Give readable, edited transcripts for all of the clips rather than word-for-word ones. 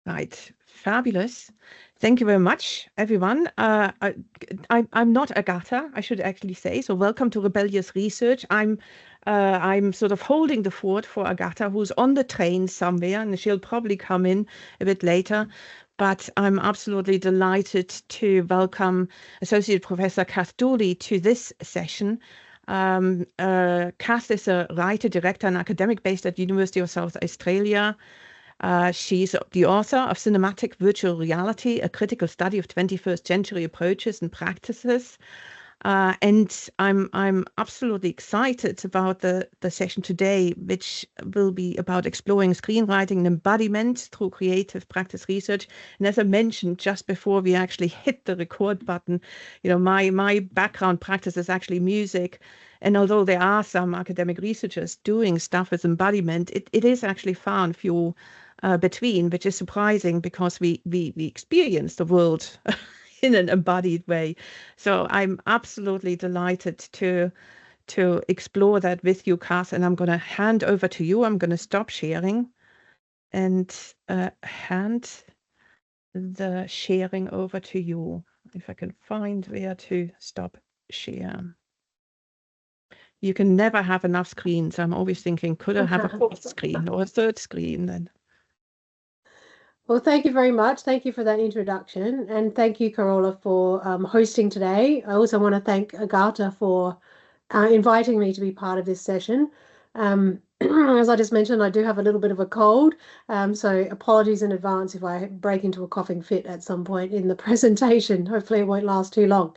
Right, fabulous. Thank you very much, everyone. I'm not Agatha, I should actually say. So welcome to Rebellious Research. I'm sort of holding the fort for Agatha, who's on the train somewhere, and she'll probably come in a bit later. But I'm absolutely delighted to welcome Associate Professor Kath Dooley to this session. Kath is a writer, director, and academic based at the University of South Australia. She's the author of Cinematic Virtual Reality, a critical study of 21st century approaches and practices. And I'm absolutely excited about the session today, which will be about exploring screenwriting and embodiment through creative practice research. And as I mentioned just before we actually hit the record button, you know, my background practice is actually music. And although there are some academic researchers doing stuff with embodiment, it is actually far and few between, which is surprising because we experience the world in an embodied way. So I'm absolutely delighted to explore that with you, Kath, and I'm going to hand over to you. I'm going to stop sharing and hand the sharing over to you. If I can find where to stop share. You can never have enough screens. I'm always thinking, could I have a fourth screen or a third screen then? Well, thank you very much. Thank you for that introduction. And thank you, Carola, for hosting today. I also want to thank Agatha for inviting me to be part of this session. As I just mentioned, I do have a little bit of a cold, so apologies in advance if I break into a coughing fit at some point in the presentation. Hopefully it won't last too long.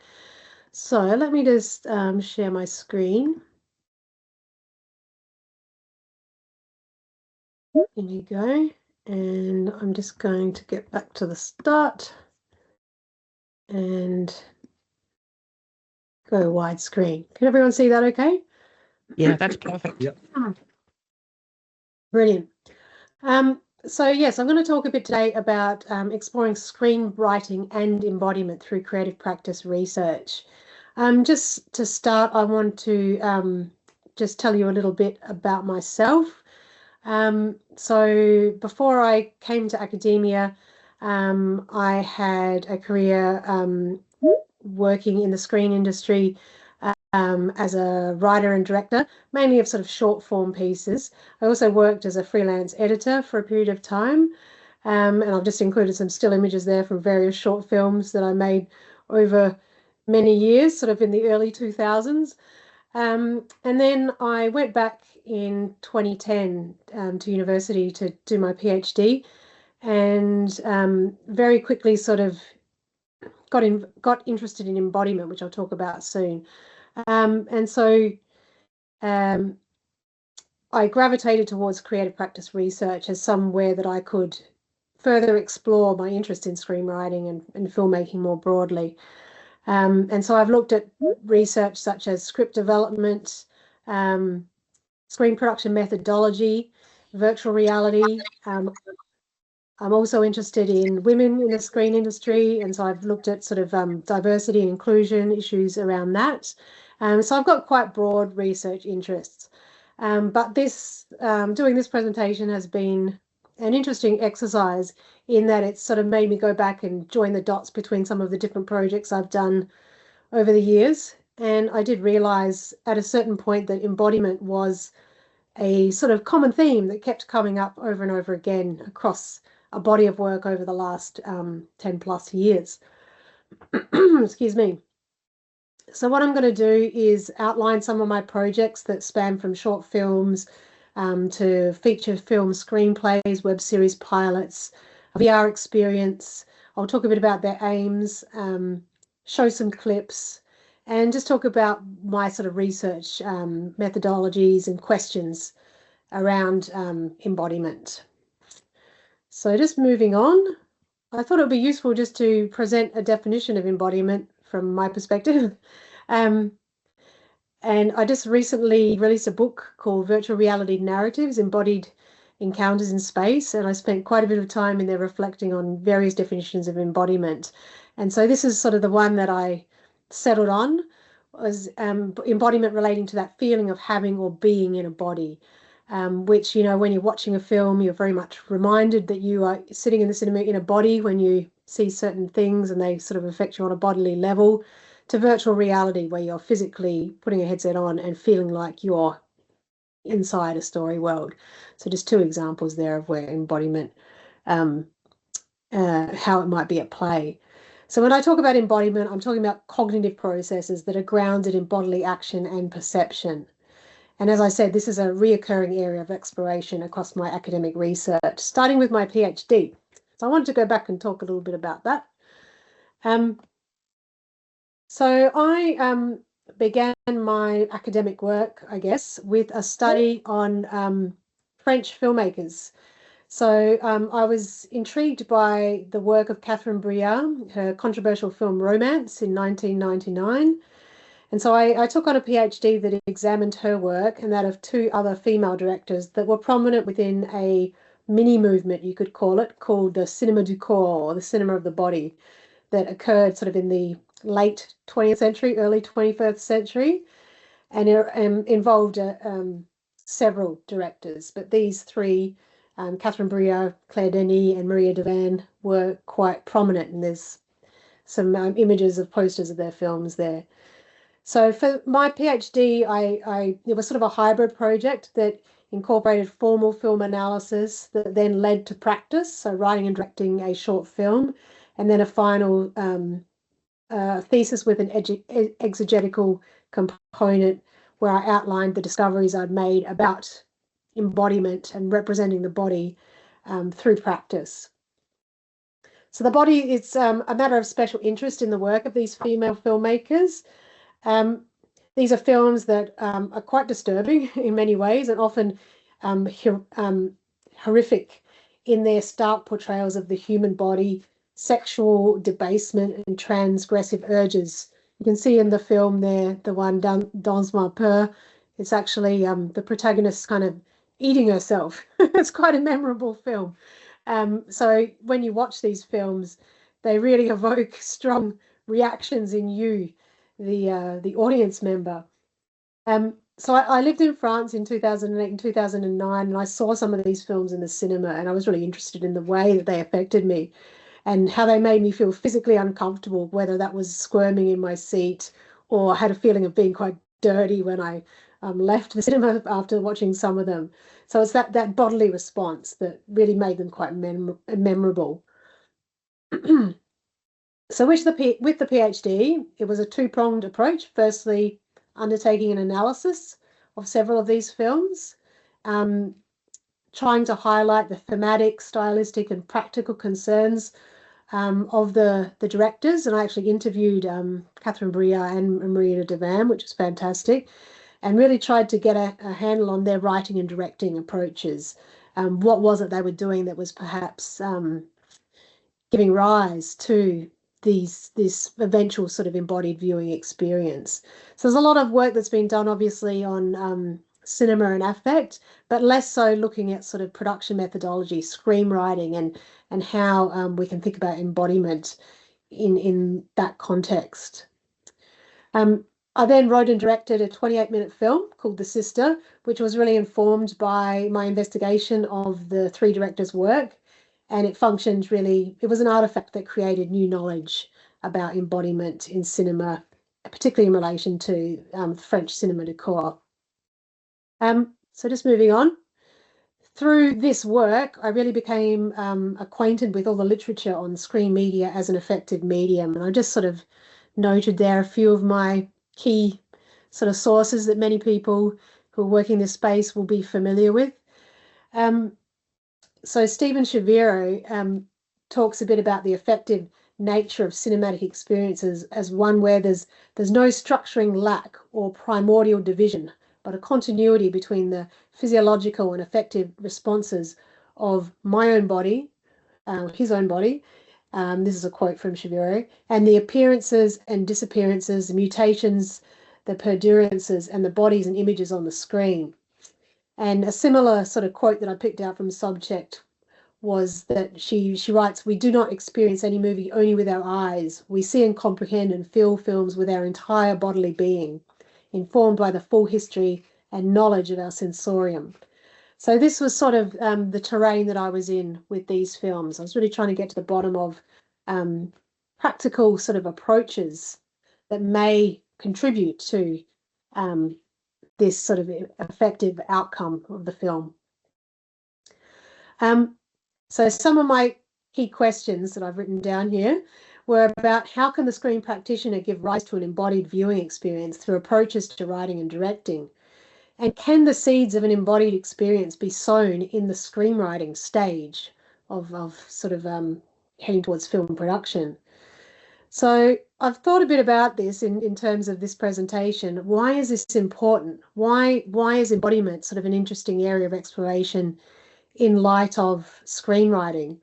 So let me just share my screen. Here you go. And I'm just going to get back to the start and go widescreen. Can everyone see that okay? Yeah, that's perfect. Yep. Brilliant. So yes, I'm going to talk a bit today about exploring screenwriting and embodiment through creative practice research. Just to start, I want to just tell you a little bit about myself. So before I came to academia, I had a career working in the screen industry as a writer and director, mainly of sort of short form pieces. I also worked as a freelance editor for a period of time, and I've just included some still images there from various short films that I made over many years, sort of in the early 2000s. And then I went back in 2010 to university to do my PhD, and very quickly sort of got interested in embodiment, which I'll talk about soon. And so I gravitated towards creative practice research as somewhere that I could further explore my interest in screenwriting and filmmaking more broadly. And so I've looked at research such as script development, screen production methodology, virtual reality. I'm also interested in women in the screen industry, and so I've looked at sort of diversity and inclusion issues around that. So I've got quite broad research interests. But this doing this presentation has been an interesting exercise in that it's sort of made me go back and join the dots between some of the different projects I've done over the years. And I did realize at a certain point that embodiment was a sort of common theme that kept coming up over and over again across a body of work over the last 10 plus years. Excuse me. So what I'm going to do is outline some of my projects that span from short films to feature film screenplays, web series pilots, VR experience. I'll talk a bit about their aims, show some clips, and just talk about my sort of research methodologies and questions around embodiment. So just moving on, I thought it would be useful just to present a definition of embodiment from my perspective. And I just recently released a book called Virtual Reality Narratives, Embodied Encounters in Space, and I spent quite a bit of time in there reflecting on various definitions of embodiment. And so this is sort of the one that I settled on, was embodiment relating to that feeling of having or being in a body. which, you know, when you're watching a film, you're very much reminded that you are sitting in the cinema in a body when you see certain things and they sort of affect you on a bodily level, to virtual reality where you're physically putting a headset on and feeling like you're inside a story world. So just two examples there of where embodiment, how it might be at play. So when I talk about embodiment, I'm talking about cognitive processes that are grounded in bodily action and perception. And as I said, this is a reoccurring area of exploration across my academic research, starting with my PhD. So I wanted to go back and talk a little bit about that. So I began my academic work, I guess, with a study on French filmmakers. So I was intrigued by the work of Catherine Breillat, her controversial film Romance in 1999. And so I took on a PhD that examined her work and that of two other female directors that were prominent within a mini movement, you could call it, called the Cinéma du Corps, or the cinema of the body, that occurred sort of in the late 20th century, early 21st century, and it involved several directors. But these three, Catherine Breillat, Claire Denis, and Maria Devan, were quite prominent, and there's some images of posters of their films there. So for my PhD, it was sort of a hybrid project that incorporated formal film analysis that then led to practice, so writing and directing a short film, and then a final thesis with an exegetical component where I outlined the discoveries I'd made about embodiment and representing the body through practice. So the body is a matter of special interest in the work of these female filmmakers. These are films that are quite disturbing in many ways and often horrific in their stark portrayals of the human body, sexual debasement and transgressive urges. You can see in the film there, the one Dans ma peur, it's actually the protagonist kind of eating herself. It's quite a memorable film. So when you watch these films, they really evoke strong reactions in you, the audience member. So I lived in France in 2008 and 2009, and I saw some of these films in the cinema, and I was really interested in the way that they affected me and how they made me feel physically uncomfortable, whether that was squirming in my seat or had a feeling of being quite dirty when I left the cinema after watching some of them. So it's that bodily response that really made them quite memorable. So with the PhD, it was a two-pronged approach. Firstly, undertaking an analysis of several of these films, trying to highlight the thematic, stylistic, and practical concerns of the directors. And I actually interviewed Catherine Breillat and Maria Devan, which was fantastic, and really tried to get a handle on their writing and directing approaches. What was it they were doing that was perhaps giving rise to this eventual sort of embodied viewing experience. So there's a lot of work that's been done, obviously, on cinema and affect, but less so looking at sort of production methodology, screenwriting, and how we can think about embodiment in that context. I then wrote and directed a 28-minute film called The Sister, which was really informed by my investigation of the three directors' work. And it functioned really, it was an artifact that created new knowledge about embodiment in cinema, particularly in relation to French cinema du corps. So just moving on. Through this work, I really became acquainted with all the literature on screen media as an effective medium. And I just sort of noted there a few of my key sort of sources that many people who are working this space will be familiar with. So Stephen Shaviro talks a bit about the effective nature of cinematic experiences as one where there's no structuring lack or primordial division, but a continuity between the physiological and affective responses of my own body, his own body. This is a quote from Shaviro, and the appearances and disappearances, the mutations, the perdurances, and the bodies and images on the screen. And a similar sort of quote that I picked out from Subject was that she writes, "We do not experience any movie only with our eyes. We see and comprehend and feel films with our entire bodily being, informed by the full history and knowledge of our sensorium." So this was sort of the terrain that I was in with these films. I was really trying to get to the bottom of practical sort of approaches that may contribute to this sort of effective outcome of the film. So some of my key questions that I've written down here were about how can the screen practitioner give rise to an embodied viewing experience through approaches to writing and directing? And can the seeds of an embodied experience be sown in the screenwriting stage of sort of heading towards film production? So I've thought a bit about this in terms of this presentation. Why is this important? Why is embodiment sort of an interesting area of exploration in light of screenwriting?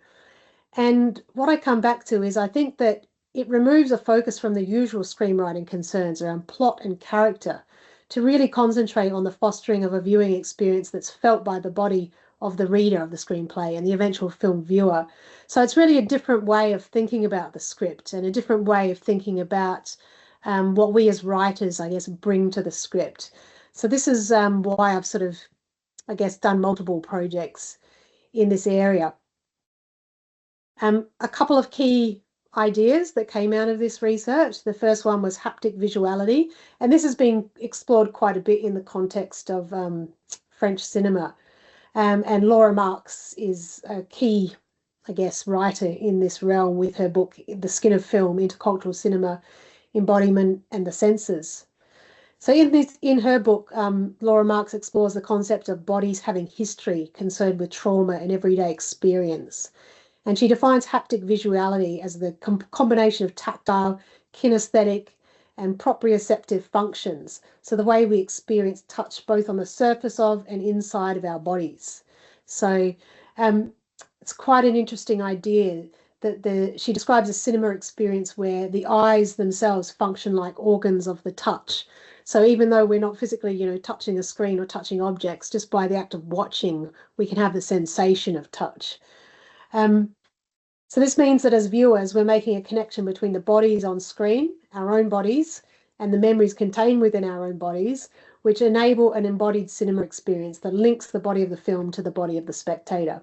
And what I come back to is I think that it removes a focus from the usual screenwriting concerns around plot and character to really concentrate on the fostering of a viewing experience that's felt by the body of the reader of the screenplay and the eventual film viewer. So it's really a different way of thinking about the script and a different way of thinking about what we as writers, I guess, bring to the script. So this is why I've sort of, I guess, done multiple projects in this area. A couple of key ideas that came out of this research. The first one was haptic visuality, and this has been explored quite a bit in the context of French cinema. And Laura Marx is a key, I guess, writer in this realm with her book, The Skin of Film, Intercultural Cinema, Embodiment and the Senses. So in her book, Laura Marx explores the concept of bodies having history concerned with trauma and everyday experience. And she defines haptic visuality as the combination of tactile, kinesthetic, and proprioceptive functions. So the way we experience touch both on the surface of and inside of our bodies. So it's quite an interesting idea that she describes a cinema experience where the eyes themselves function like organs of the touch. So even though we're not physically, touching a screen or touching objects, just by the act of watching, we can have the sensation of touch. So this means that as viewers, we're making a connection between the bodies on screen, our own bodies, and the memories contained within our own bodies, which enable an embodied cinema experience that links the body of the film to the body of the spectator.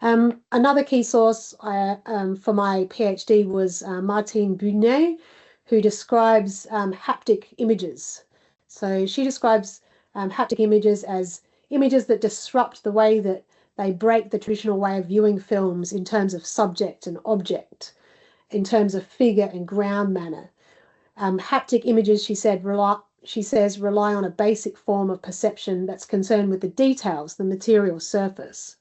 Another key source for my PhD was Martine Budnet, who describes haptic images. So she describes haptic images as images that disrupt the way that they break the traditional way of viewing films in terms of subject and object, in terms of figure and ground manner. Haptic images, she says, rely on a basic form of perception that's concerned with the details, the material surface.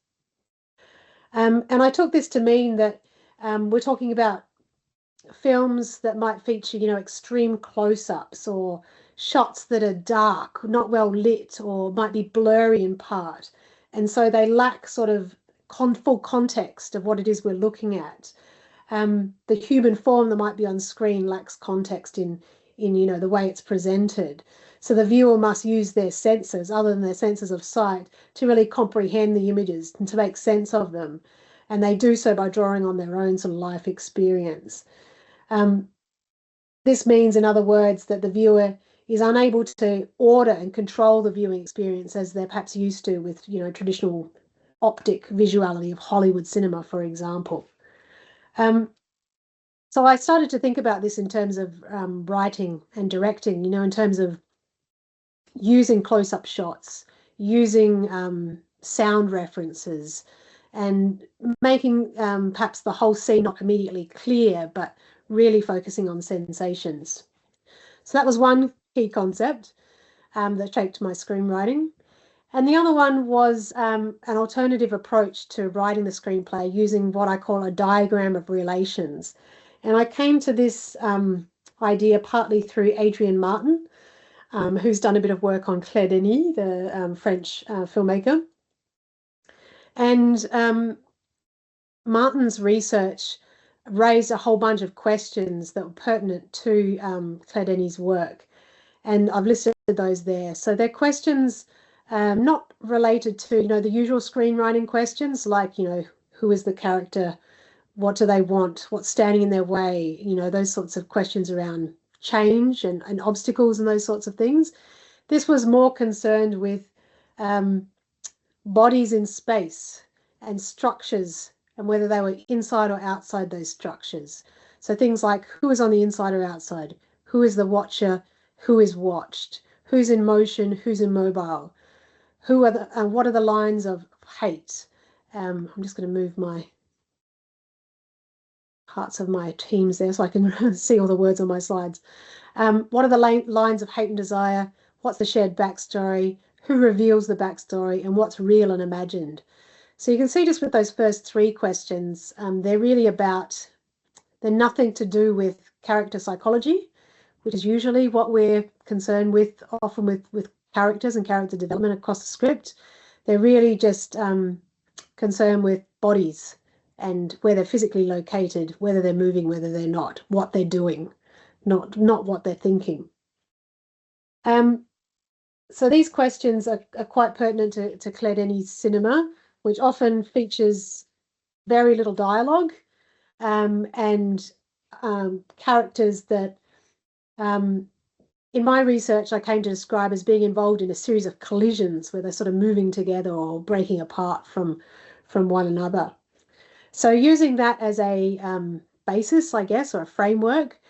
And I took this to mean that we're talking about films that might feature, extreme close-ups or shots that are dark, not well lit, or might be blurry in part. And so they lack sort of full context of what it is we're looking at. The human form that might be on screen lacks context in the way it's presented. So the viewer must use their senses, other than their senses of sight, to really comprehend the images and to make sense of them. And they do so by drawing on their own sort of life experience. This means, in other words, that the viewer is unable to order and control the viewing experience as they're perhaps used to with, traditional optic visuality of Hollywood cinema, for example. So I started to think about this in terms of writing and directing, in terms of using close-up shots, using sound references, and making perhaps the whole scene not immediately clear, but really focusing on sensations. So that was one key concept that shaped my screenwriting. And the other one was an alternative approach to writing the screenplay using what I call a diagram of relations. And I came to this idea partly through Adrienne Martin, who's done a bit of work on Claire Denis, the French filmmaker. And Martin's research raised a whole bunch of questions that were pertinent to Claire Denis' work. And I've listed those there. So they're questions not related to, the usual screenwriting questions like, who is the character? What do they want? What's standing in their way? Those sorts of questions around change and obstacles and those sorts of things. This was more concerned with bodies in space and structures, and whether they were inside or outside those structures. So things like who is on the inside or outside, who is the watcher, who is watched, who's in motion, who's immobile, who are the, what are the lines of hate. I'm just going to move my parts of my teams there so I can see all the words on my slides. What are the lines of hate and desire? What's the shared backstory? Who reveals the backstory? And what's real and imagined? So you can see just with those first three questions, they're really about, they're nothing to do with character psychology, which is usually what we're concerned with, often with characters and character development across the script. They're really just concerned with bodies and where they're physically located, whether they're moving, whether they're not, what they're doing, not what they're thinking. So these questions are quite pertinent to Cledeni cinema, which often features very little dialogue and characters that, in my research, I came to describe as being involved in a series of collisions where they're sort of moving together or breaking apart from one another. So using that as a basis, I guess, or a framework,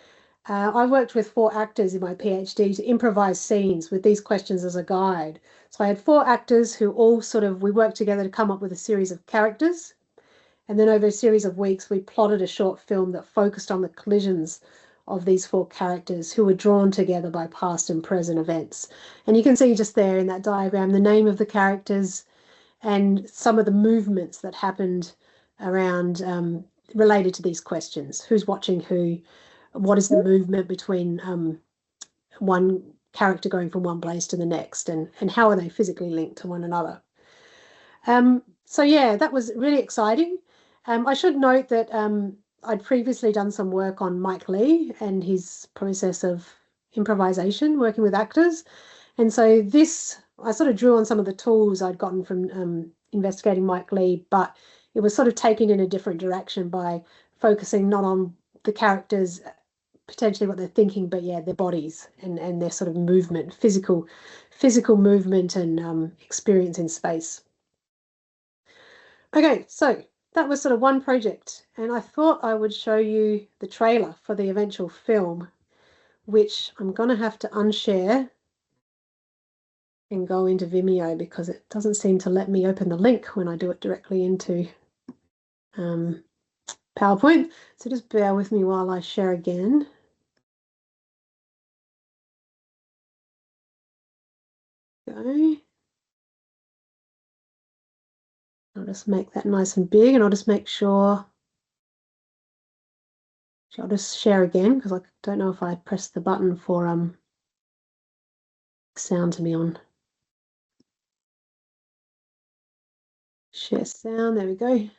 I worked with 4 actors in my PhD to improvise scenes with these questions as a guide. So I had 4 actors who all we worked together to come up with a series of characters. And then over a series of weeks, we plotted a short film that focused on the collisions of these 4 characters who were drawn together by past and present events. And you can see just there in that diagram, the name of the characters and some of the movements that happened around related to these questions. Who's watching who? What is the movement between one character going from one place to the next, and how are they physically linked to one another? So yeah, that was really exciting. I should note that I'd previously done some work on Mike Leigh and his process of improvisation, working with actors. And so this, I sort of drew on some of the tools I'd gotten from investigating Mike Leigh, but it was sort of taken in a different direction by focusing not on the characters, potentially what they're thinking, but yeah, their bodies and their sort of movement, physical movement and experience in space. Okay, so that was sort of one project, and I thought I would show you the trailer for the eventual film, which I'm going to have to unshare and go into Vimeo because it doesn't seem to let me open the link when I do it directly into PowerPoint. So just bear with me while I share again. Go. I'll just make that nice and big, and I'll just make sure. I'll just share again because I don't know if I pressed the button for sound to be on. Share sound, there we go.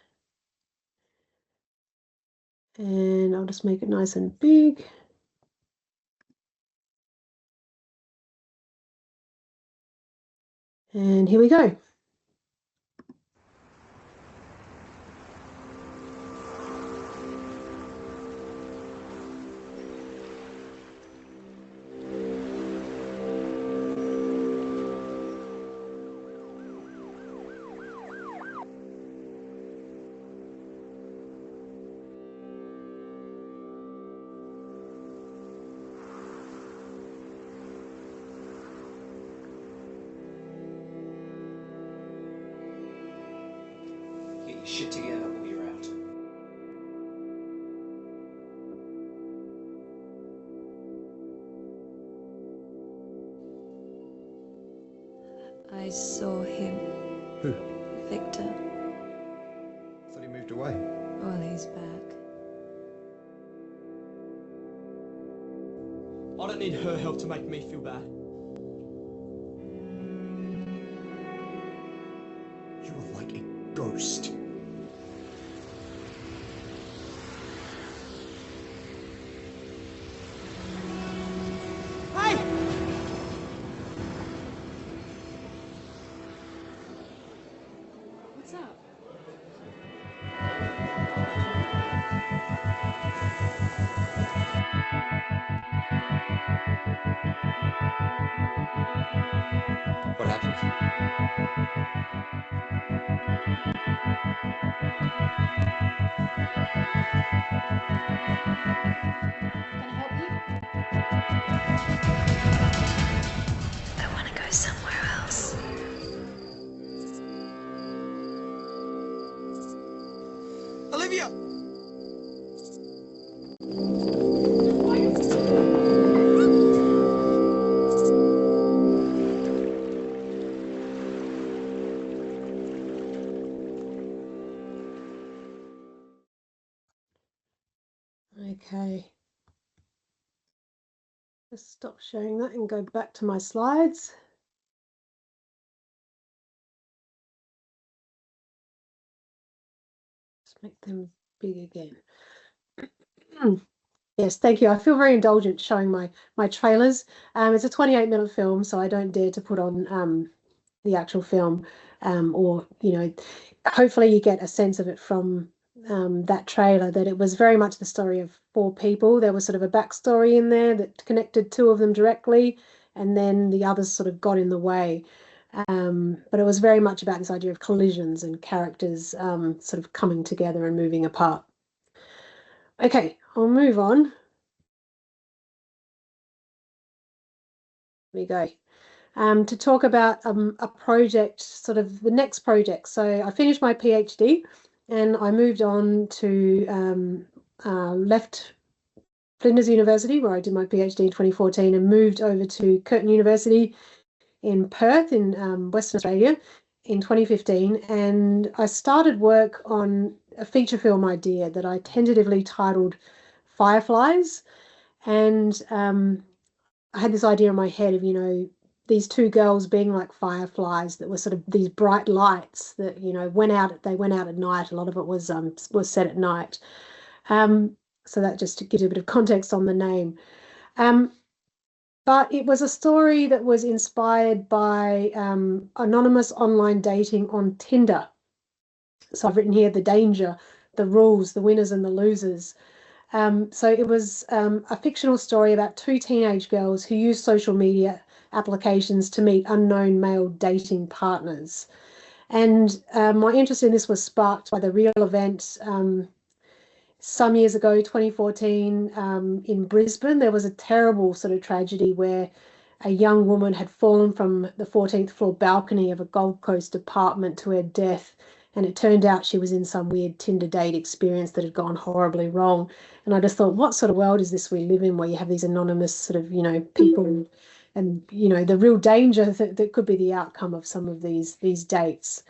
And I'll just make it nice and big. And here we go. Get your shit together or you're out. I saw him. Who? Victor. I thought he moved away. Well, he's back. I don't need her help to make me feel bad. You're like a ghost. Hey! What's up? Olivia! Okay. Just stop sharing that and go back to my slides. Just make them big again. Yes, thank you. I feel very indulgent showing my trailers. It's a 28-minute film, so I don't dare to put on the actual film, or hopefully you get a sense of it from that trailer, that it was very much the story of 4 people. There was sort of a backstory in there that connected 2 of them directly, and then the others sort of got in the way. But it was very much about this idea of collisions and characters sort of coming together and moving apart. Okay, I'll move on. Here we go. To talk about a project, sort of the next project. So I finished my PhD and I moved on to left Flinders University, where I did my PhD in 2014, and moved over to Curtin University in Perth in Western Australia in 2015. And I started work on a feature film idea that I tentatively titled Fireflies. And I had this idea in my head of, these 2 girls being like fireflies that were sort of these bright lights that, they went out at night. A lot of it was set at night. So that just gives you a bit of context on the name. But it was a story that was inspired by anonymous online dating on Tinder. So I've written here the danger, the rules, the winners and the losers. So it was a fictional story about 2 teenage girls who use social media applications to meet unknown male dating partners. And my interest in this was sparked by the real event some years ago, 2014, in Brisbane. There was a terrible sort of tragedy where a young woman had fallen from the 14th floor balcony of a Gold Coast apartment to her death. And it turned out she was in some weird Tinder date experience that had gone horribly wrong. And I just thought, what sort of world is this we live in, where you have these anonymous sort of, people and, the real danger that could be the outcome of some of these dates.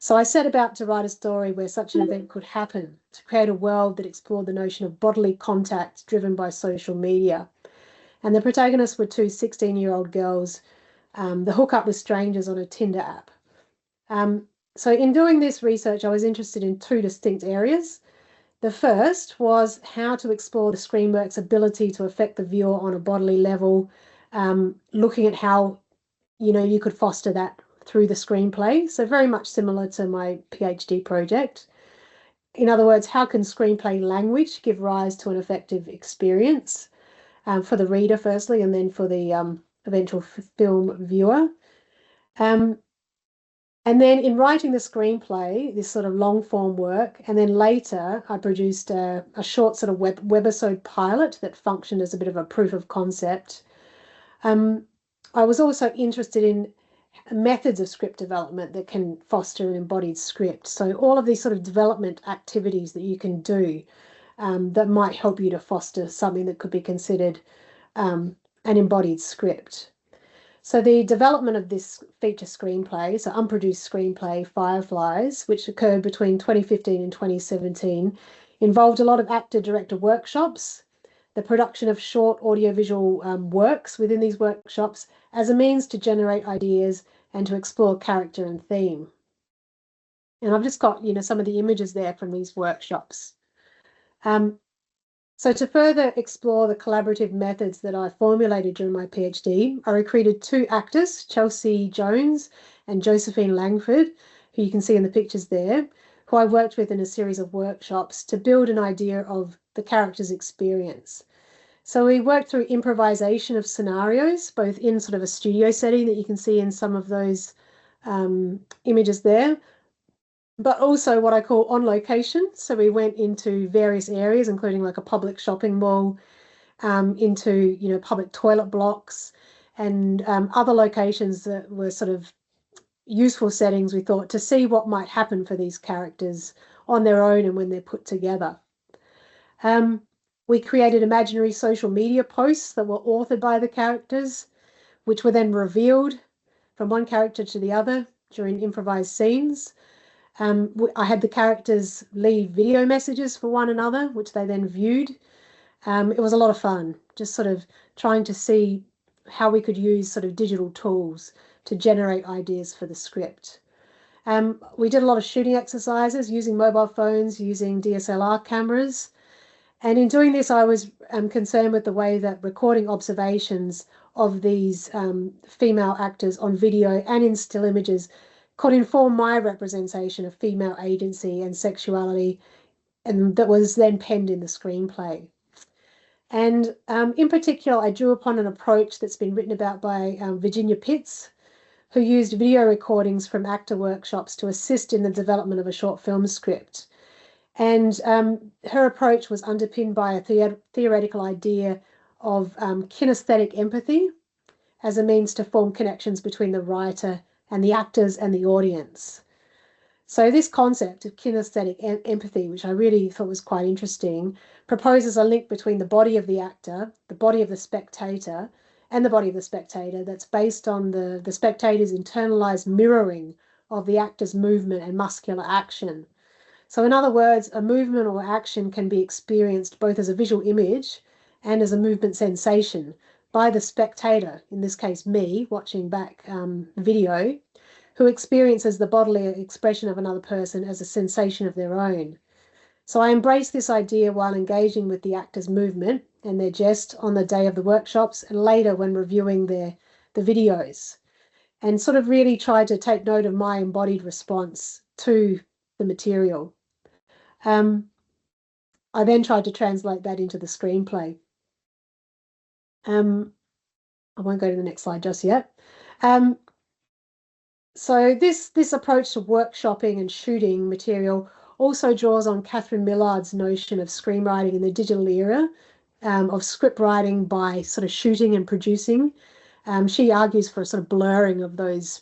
So I set about to write a story where such an event could happen, to create a world that explored the notion of bodily contact driven by social media. And the protagonists were 2 16-year-old girls that hook up with strangers on a Tinder app. So in doing this research, I was interested in 2 distinct areas. The first was how to explore the screenwork's ability to affect the viewer on a bodily level, looking at how, you could foster that through the screenplay. So very much similar to my PhD project. In other words, how can screenplay language give rise to an effective experience for the reader firstly, and then for the eventual film viewer. And then in writing the screenplay, this sort of long form work, and then later I produced a short sort of webisode pilot that functioned as a bit of a proof of concept. I was also interested in methods of script development that can foster an embodied script. So all of these sort of development activities that you can do that might help you to foster something that could be considered an embodied script. So the development of this feature screenplay, so unproduced screenplay, Fireflies, which occurred between 2015 and 2017, involved a lot of actor-director workshops, the production of short audiovisual works within these workshops as a means to generate ideas and to explore character and theme. And I've just got, some of the images there from these workshops. So to further explore the collaborative methods that I formulated during my PhD, I recruited 2 actors, Chelsea Jones and Josephine Langford, who you can see in the pictures there, who I worked with in a series of workshops to build an idea of the character's experience. So we worked through improvisation of scenarios, both in sort of a studio setting that you can see in some of those images there, but also what I call on location. So we went into various areas, including like a public shopping mall, into, public toilet blocks and other locations that were sort of useful settings, we thought, to see what might happen for these characters on their own and when they're put together. We created imaginary social media posts that were authored by the characters, which were then revealed from one character to the other during improvised scenes. I had the characters leave video messages for one another, which they then viewed. It was a lot of fun, just sort of trying to see how we could use sort of digital tools to generate ideas for the script. We did a lot of shooting exercises using mobile phones, using DSLR cameras. And in doing this, I was concerned with the way that recording observations of these female actors on video and in still images could inform my representation of female agency and sexuality, and that was then penned in the screenplay. And in particular, I drew upon an approach that's been written about by Virginia Pitts, who used video recordings from actor workshops to assist in the development of a short film script. And her approach was underpinned by a theoretical idea of kinesthetic empathy as a means to form connections between the writer and the actors and the audience. So this concept of kinesthetic empathy, which I really thought was quite interesting, proposes a link between the body of the actor, the body of the spectator, and the body of the spectator that's based on the spectator's internalized mirroring of the actor's movement and muscular action. So in other words, a movement or action can be experienced both as a visual image and as a movement sensation by the spectator, in this case me, watching back video, who experiences the bodily expression of another person as a sensation of their own. So I embraced this idea while engaging with the actor's movement and their gest on the day of the workshops and later when reviewing the videos, and sort of really tried to take note of my embodied response to the material. I then tried to translate that into the screenplay. I won't go to the next slide just yet. So this approach to workshopping and shooting material also draws on Catherine Millard's notion of screenwriting in the digital era, of script writing by sort of shooting and producing. She argues for a sort of blurring of those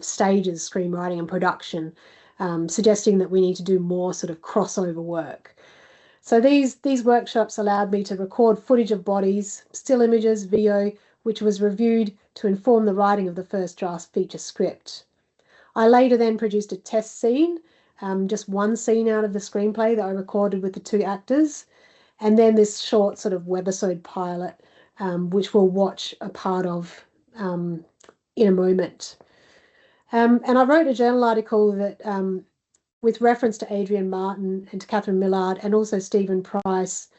stages, screenwriting and production, suggesting that we need to do more sort of crossover work. So these workshops allowed me to record footage of bodies, still images, video, which was reviewed to inform the writing of the first draft feature script. I later then produced a test scene, just one scene out of the screenplay that I recorded with the two actors, and then this short sort of webisode pilot, which we'll watch a part of in a moment. And I wrote a journal article that, with reference to Adrian Martin and to Catherine Millard and also Stephen Price,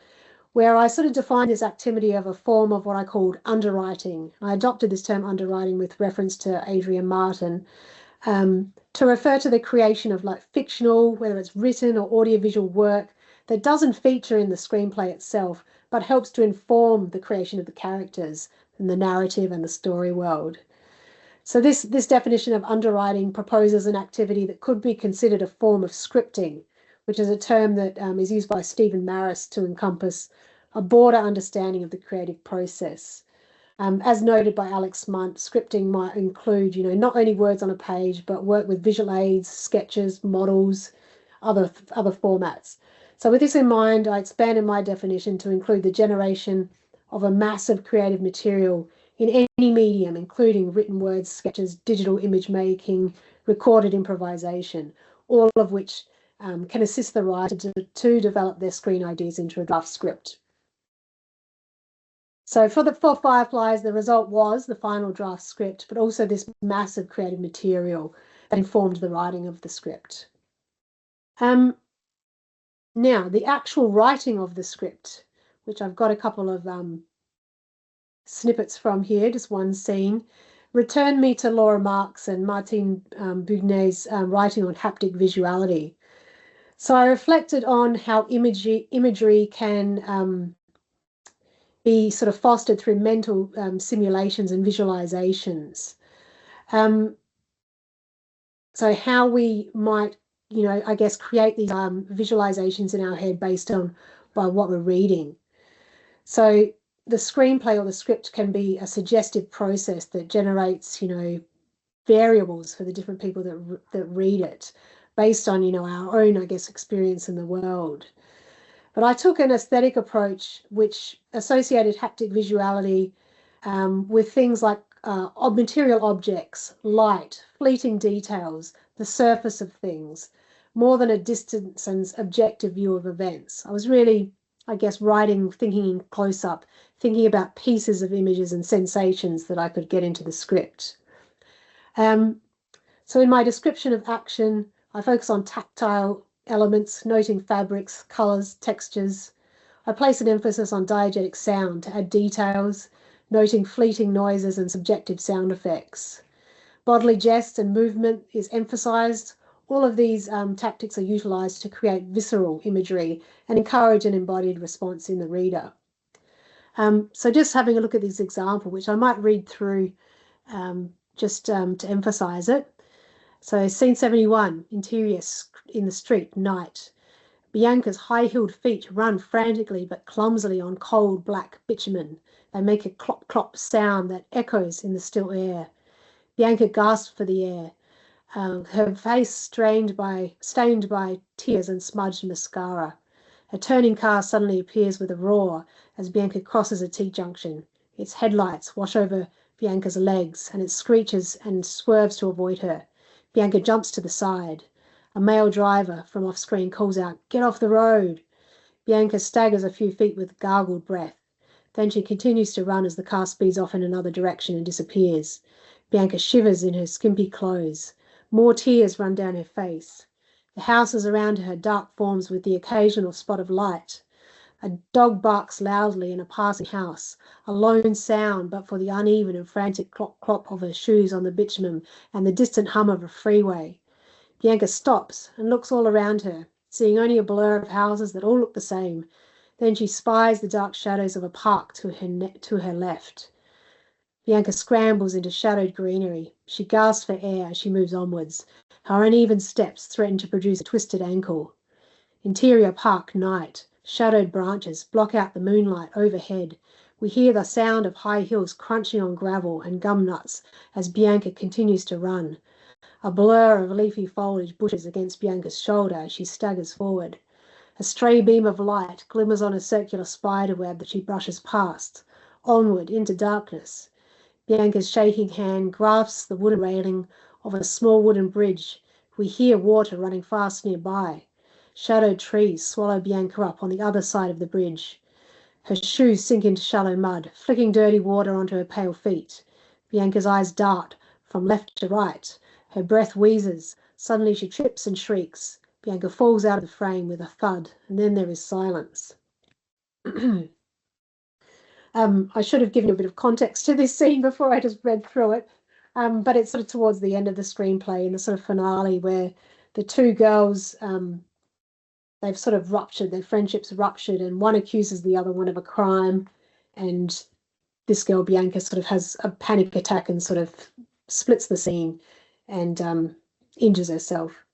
where I sort of defined this activity of a form of what I called underwriting. I adopted this term underwriting with reference to Adrian Martin to refer to the creation of like fictional, whether it's written or audiovisual work that doesn't feature in the screenplay itself, but helps to inform the creation of the characters and the narrative and the story world. So this definition of underwriting proposes an activity that could be considered a form of scripting, which is a term that is used by Stephen Maris to encompass a broader understanding of the creative process. As noted by Alex Munt, scripting might include, not only words on a page, but work with visual aids, sketches, models, other formats. So with this in mind, I expanded my definition to include the generation of a massive creative material in any medium, including written words, sketches, digital image making, recorded improvisation, all of which can assist the writer to develop their screen ideas into a draft script. So for Fireflies, the result was the final draft script, but also this massive creative material that informed the writing of the script. Now, the actual writing of the script, which I've got a couple of snippets from here, just one scene, returned me to Laura Marks and Martine Bugnet's writing on haptic visuality. So I reflected on how imagery can be sort of fostered through mental simulations and visualizations. So how we might, I guess, create these visualizations in our head based on by what we're reading. So the screenplay or the script can be a suggestive process that generates, variables for the different people that read it. based on, our own, I guess, experience in the world. But I took an aesthetic approach which associated haptic visuality with things like material objects, light, fleeting details, the surface of things, more than a distance and objective view of events. I was really, I guess, writing, thinking in close-up, thinking about pieces of images and sensations that I could get into the script. So in my description of action, I focus on tactile elements, noting fabrics, colours, textures. I place an emphasis on diegetic sound to add details, noting fleeting noises and subjective sound effects. Bodily jest and movement is emphasised. All of these tactics are utilised to create visceral imagery and encourage an embodied response in the reader. So just having a look at this example, which I might read through just to emphasise it. So scene 71, interior in the street, night. Bianca's high-heeled feet run frantically but clumsily on cold black bitumen. They make a clop-clop sound that echoes in the still air. Bianca gasps for the air, her face stained by tears and smudged mascara. A turning car suddenly appears with a roar as Bianca crosses a T-junction. Its headlights wash over Bianca's legs, and it screeches and swerves to avoid her. Bianca jumps to the side. A male driver from off-screen calls out, "Get off the road!" Bianca staggers a few feet with gargled breath. Then she continues to run as the car speeds off in another direction and disappears. Bianca shivers in her skimpy clothes. More tears run down her face. The houses around her are dark forms with the occasional spot of light. A dog barks loudly in a passing house, a lone sound but for the uneven and frantic clop-clop of her shoes on the bitumen and the distant hum of a freeway. Bianca stops and looks all around her, seeing only a blur of houses that all look the same. Then she spies the dark shadows of a park to her left. Bianca scrambles into shadowed greenery. She gasps for air as she moves onwards. Her uneven steps threaten to produce a twisted ankle. Interior park, night. Shadowed branches block out the moonlight overhead. We hear the sound of high heels crunching on gravel and gum nuts as Bianca continues to run. A blur of leafy foliage bushes against Bianca's shoulder as she staggers forward. A stray beam of light glimmers on a circular spiderweb that she brushes past. Onward, into darkness. Bianca's shaking hand grasps the wooden railing of a small wooden bridge. We hear water running fast nearby. Shadowed trees swallow Bianca up on the other side of the bridge. Her shoes sink into shallow mud, flicking dirty water onto her pale feet. Bianca's eyes dart from left to right. Her breath wheezes. Suddenly she trips and shrieks. Bianca falls out of the frame with a thud, and then there is silence. I should have given you a bit of context to this scene before I just read through it, but it's sort of towards the end of the screenplay, in the sort of finale, where the two girls, they've sort of ruptured, their friendship's ruptured, and one accuses the other one of a crime, and this girl, Bianca, sort of has a panic attack and sort of splits the scene and injures herself.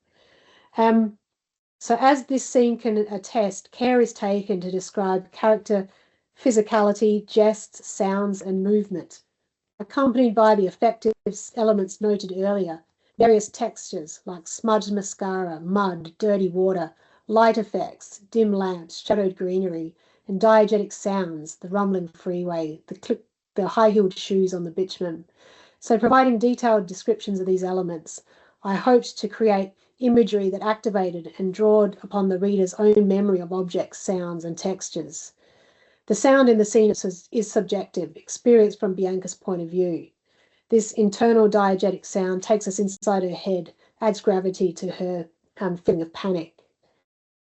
So as this scene can attest, care is taken to describe character physicality, gests, sounds, and movement, accompanied by the effective elements noted earlier, various textures like smudged mascara, mud, dirty water, light effects, dim lamps, shadowed greenery, and diegetic sounds, the rumbling freeway, the high-heeled shoes on the bitumen. So providing detailed descriptions of these elements, I hoped to create imagery that activated and drawed upon the reader's own memory of objects, sounds, and textures. The sound in the scene is subjective, experienced from Bianca's point of view. This internal diegetic sound takes us inside her head, adds gravity to her feeling of panic.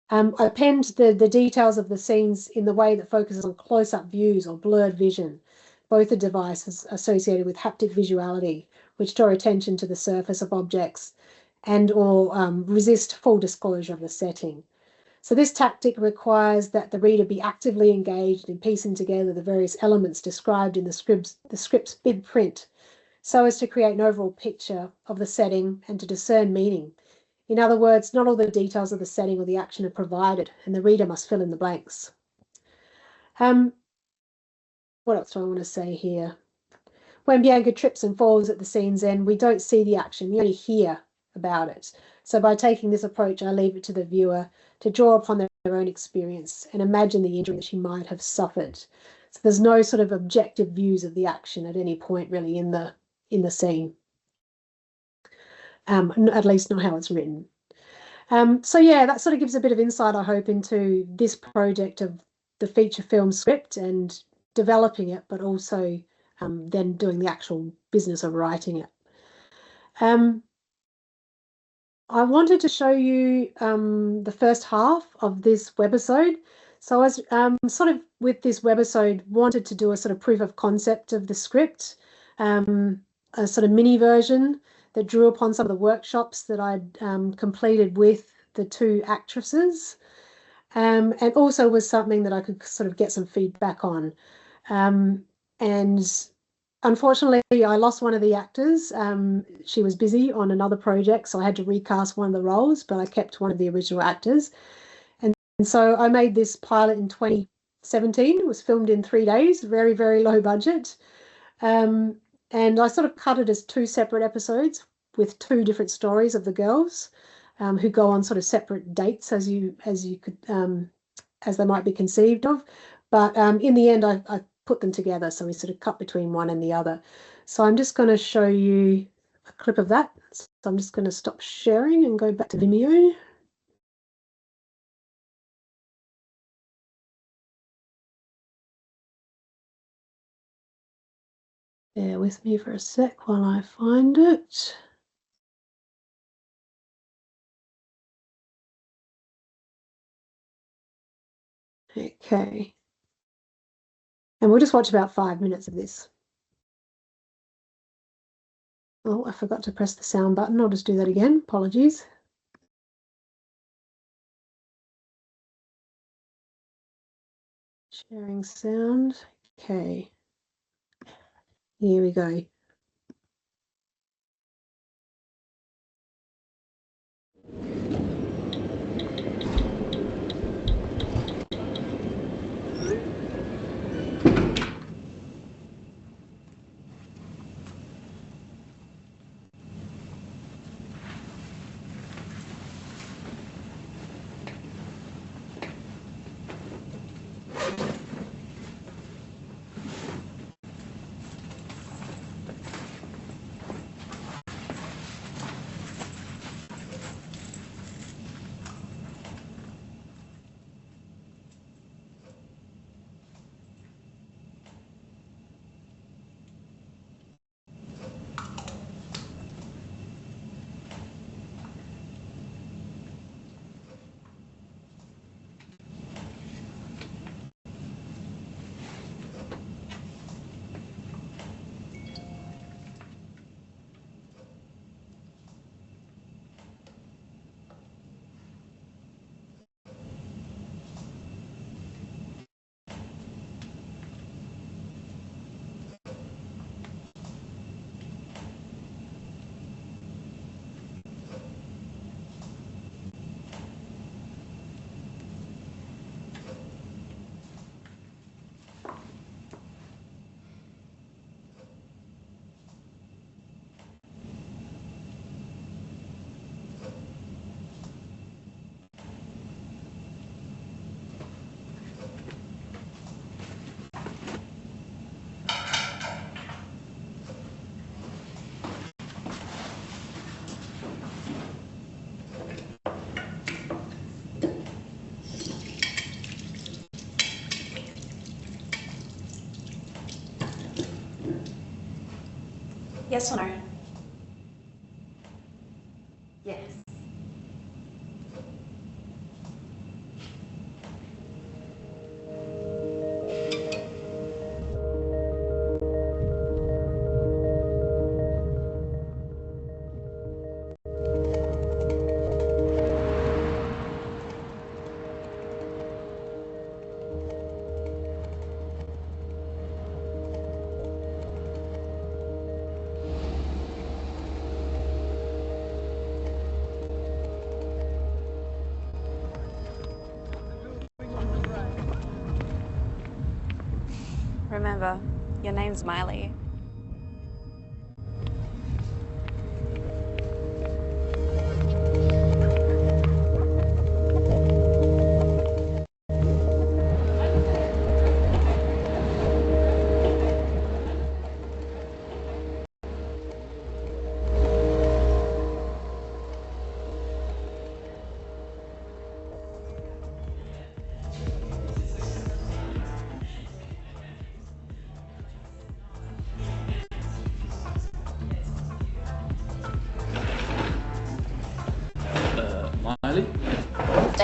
I penned the details of the scenes in the way that focuses on close-up views or blurred vision. Both are devices associated with haptic visuality, which draw attention to the surface of objects and or resist full disclosure of the setting. So this tactic requires that the reader be actively engaged in piecing together the various elements described in the script's big print, so as to create an overall picture of the setting and to discern meaning. In other words, not all the details of the setting or the action are provided, and the reader must fill in the blanks. What else do I want to say here? When Bianca trips and falls at the scene's end, we don't see the action, we only hear about it. So by taking this approach, I leave it to the viewer to draw upon their own experience and imagine the injury that she might have suffered. So there's no sort of objective views of the action at any point really in the scene. At least not how it's written. So yeah, that sort of gives a bit of insight, I hope, into this project of the feature film script and developing it, but also then doing the actual business of writing it. I wanted to show you the first half of this webisode. So I was sort of with this webisode wanted to do a sort of proof of concept of the script, a sort of mini version that drew upon some of the workshops that I'd completed with the two actresses, and also was something that I could sort of get some feedback on. And unfortunately, I lost one of the actors. She was busy on another project, so I had to recast one of the roles, but I kept one of the original actors. And so I made this pilot in 2017. It was filmed in 3 days, very, very low budget. And I sort of cut it as 2 separate episodes with 2 different stories of the girls who go on sort of separate dates as you could as they might be conceived of. But in the end, I put them together, so we sort of cut between one and the other. So I'm just going to show you a clip of that. So I'm just going to stop sharing and go back to Vimeo. Bear with me for a sec while I find it. Okay. And we'll just watch about 5 minutes of this. Oh, I forgot to press the sound button. I'll just do that again. Apologies. Sharing sound. Okay. Here we go. Yes or no? Yes. Remember, your name's Miley.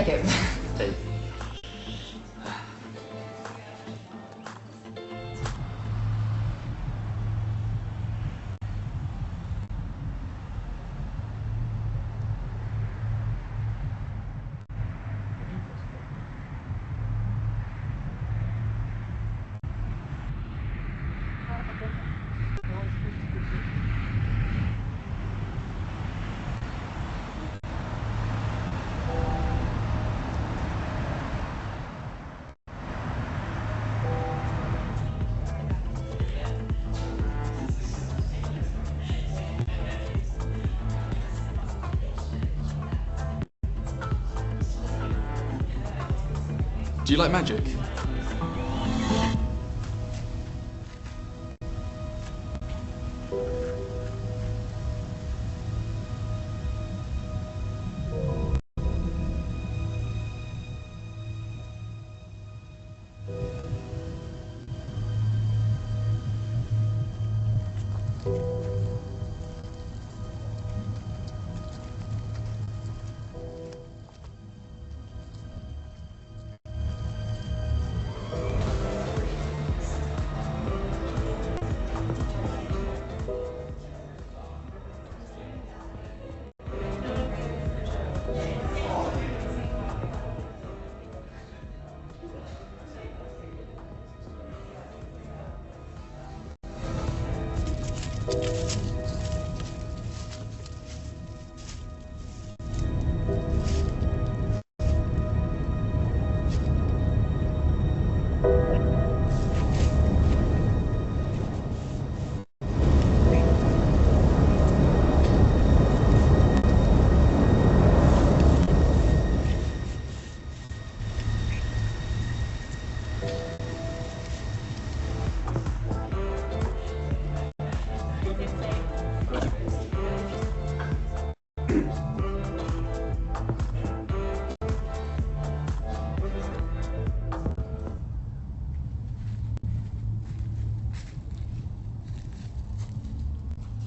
take it. Hey. Do you like magic?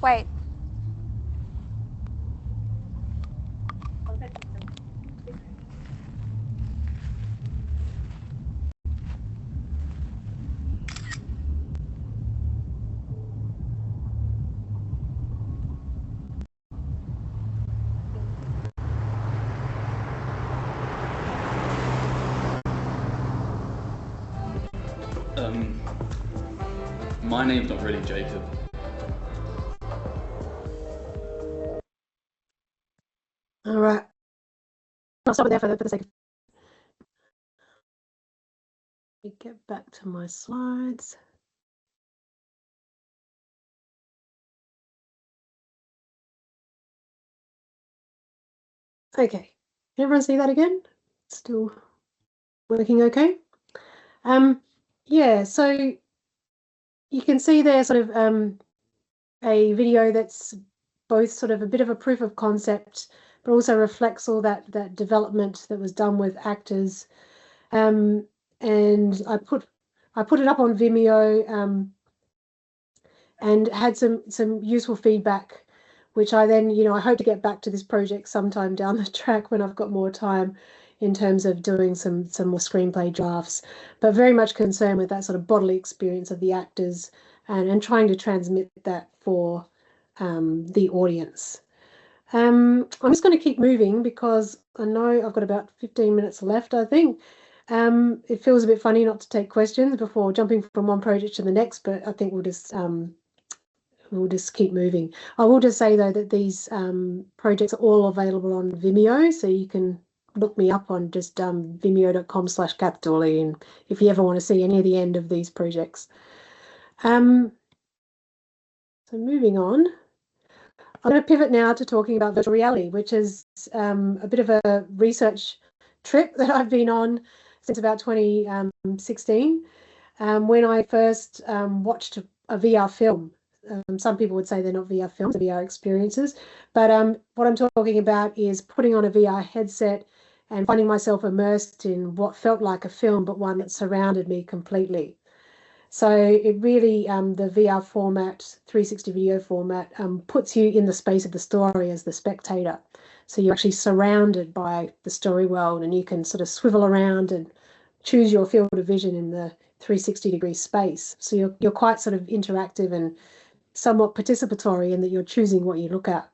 Wait. My name's not really Jacob. All right. I'll stop it there for the sake of. Let me get back to my slides. Okay. Can everyone see that again? Still working okay? Yeah, so you can see there sort of a video that's both sort of a bit of a proof of concept, but also reflects all that development that was done with actors. And I put it up on Vimeo and had some useful feedback, which I then, I hope to get back to this project sometime down the track when I've got more time in terms of doing some more screenplay drafts, but very much concerned with that sort of bodily experience of the actors and trying to transmit that for the audience. I'm just going to keep moving because I know I've got about 15 minutes left, I think. It feels a bit funny not to take questions before jumping from one project to the next, but I think we'll just keep moving. I will just say though that these projects are all available on Vimeo, so you can look me up on just vimeo.com/Kath Dooley, and if you ever want to see any of the end of these projects. So moving on, I'm going to pivot now to talking about virtual reality, which is a bit of a research trip that I've been on since about 2016, when I first watched a VR film. Some people would say they're not VR films, they're VR experiences, but what I'm talking about is putting on a VR headset and finding myself immersed in what felt like a film, but one that surrounded me completely. So it really, the VR format, 360 video format, puts you in the space of the story as the spectator. So you're actually surrounded by the story world, and you can sort of swivel around and choose your field of vision in the 360-degree space. So you're quite sort of interactive and somewhat participatory in that you're choosing what you look at.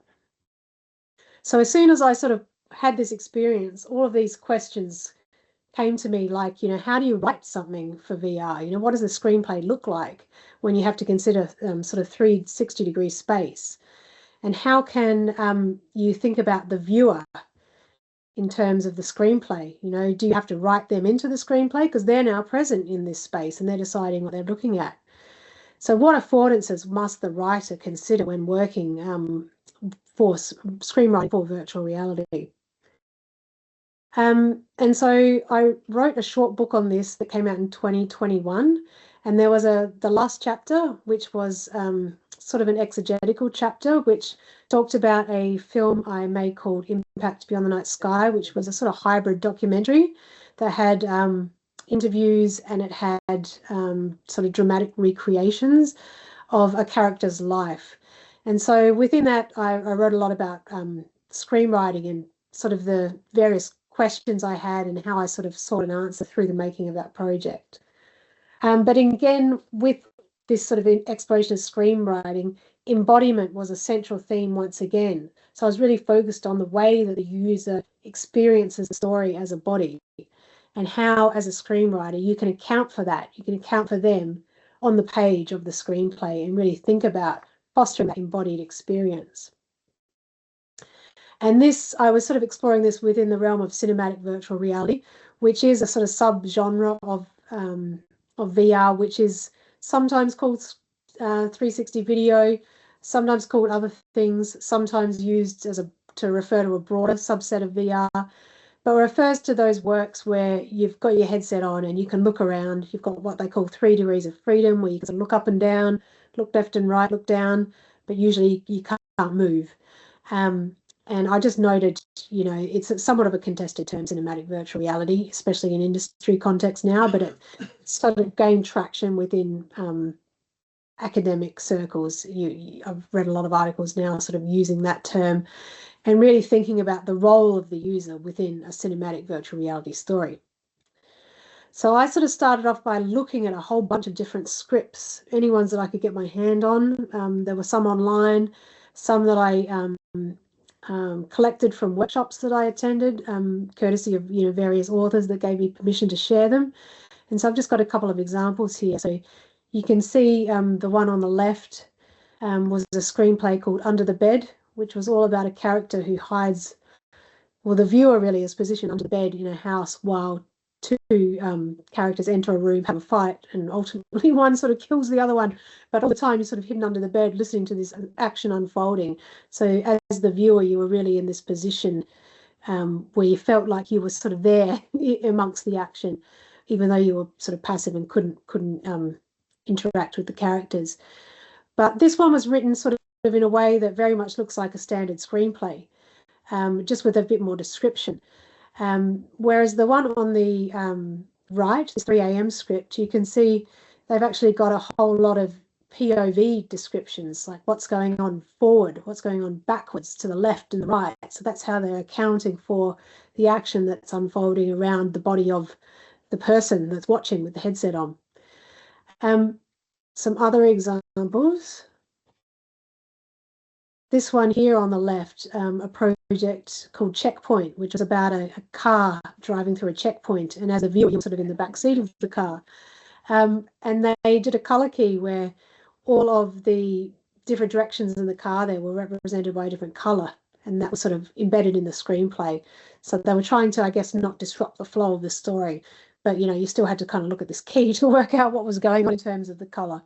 So as soon as I sort of had this experience, all of these questions came to me, like, how do you write something for VR? What does a screenplay look like when you have to consider sort of 360-degree space? And how can you think about the viewer in terms of the screenplay? Do you have to write them into the screenplay because they're now present in this space and they're deciding what they're looking at? So what affordances must the writer consider when working for screenwriting for virtual reality? And so I wrote a short book on this that came out in 2021, and there was the last chapter, which was sort of an exegetical chapter, which talked about a film I made called Impact Beyond the Night Sky, which was a sort of hybrid documentary that had interviews, and it had sort of dramatic recreations of a character's life. And so within that, I wrote a lot about screenwriting and sort of the various questions I had and how I sort of sought an answer through the making of that project. But again, with this sort of exploration of screenwriting, embodiment was a central theme once again. So I was really focused on the way that the user experiences the story as a body, and how, as a screenwriter, you can account for that. You can account for them on the page of the screenplay and really think about fostering that embodied experience. And this, I was sort of exploring this within the realm of cinematic virtual reality, which is a sort of sub-genre of VR, which is sometimes called 360 video, sometimes called other things, sometimes used to refer to a broader subset of VR, but refers to those works where you've got your headset on and you can look around. You've got what they call 3 degrees of freedom, where you can look up and down, look left and right, look down, but usually you can't move. And I just noted, it's somewhat of a contested term, cinematic virtual reality, especially in industry context now, but it sort of gained traction within academic circles. I've read a lot of articles now sort of using that term and really thinking about the role of the user within a cinematic virtual reality story. So I sort of started off by looking at a whole bunch of different scripts, any ones that I could get my hand on. There were some online, some that I collected from workshops that I attended, courtesy of various authors that gave me permission to share them. And so I've just got a couple of examples here. So you can see the one on the left was a screenplay called Under the Bed, which was all about a character who hides, well, the viewer really is positioned under the bed in a house while two characters enter a room, have a fight, and ultimately one sort of kills the other one. But all the time you're sort of hidden under the bed listening to this action unfolding. So as the viewer, you were really in this position where you felt like you were sort of there amongst the action, even though you were sort of passive and couldn't interact with the characters. But this one was written sort of in a way that very much looks like a standard screenplay, just with a bit more description. Whereas the one on the right, this 3 a.m. script, you can see they've actually got a whole lot of POV descriptions, like what's going on forward, what's going on backwards, to the left and the right. So that's how they're accounting for the action that's unfolding around the body of the person that's watching with the headset on. Some other examples. This one here on the left, a project called Checkpoint, which was about a car driving through a checkpoint, and as a viewer, you're sort of in the back seat of the car. And they did a color key where all of the different directions in the car there were represented by a different color, and that was sort of embedded in the screenplay. So they were trying to, I guess, not disrupt the flow of the story, but you still had to kind of look at this key to work out what was going on in terms of the color,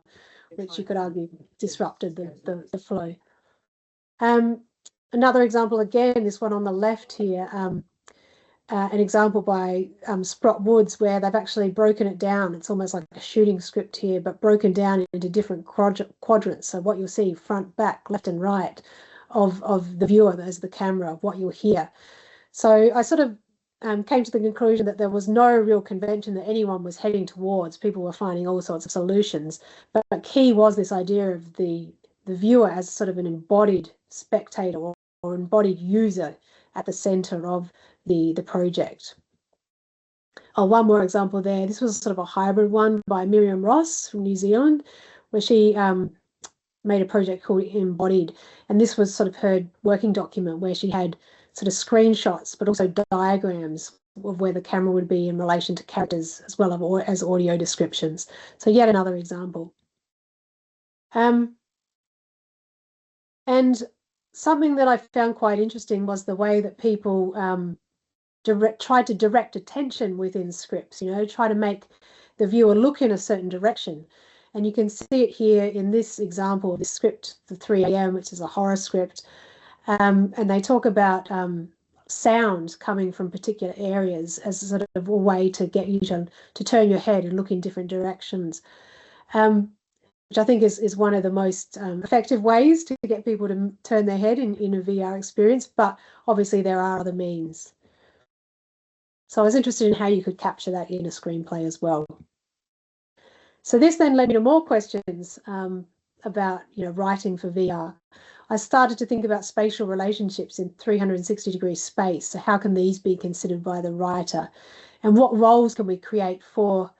which you could argue disrupted the flow. Another example, again, this one on the left here, an example by Sprott Woods, where they've actually broken it down. It's almost like a shooting script here, but broken down into different quadrants. So what you'll see, front, back, left and right of the viewer as the camera, of what you'll hear. So I sort of came to the conclusion that there was no real convention that anyone was heading towards. People were finding all sorts of solutions, but key was this idea of the viewer as sort of an embodied spectator or embodied user at the center of the project. Oh, one more example there. This was sort of a hybrid one by Miriam Ross from New Zealand, where she made a project called Embodied. And this was sort of her working document where she had sort of screenshots, but also diagrams of where the camera would be in relation to characters, as well as audio descriptions. So yet another example. And something that I found quite interesting was the way that people tried to direct attention within scripts, try to make the viewer look in a certain direction. And you can see it here in this example, this script, the 3 a.m., which is a horror script. And they talk about sound coming from particular areas as a sort of a way to get you to turn your head and look in different directions, which I think is one of the most effective ways to get people to turn their head in a VR experience. But obviously there are other means. So I was interested in how you could capture that in a screenplay as well. So this then led me to more questions about writing for VR. I started to think about spatial relationships in 360-degree space. So how can these be considered by the writer? And what roles can we create for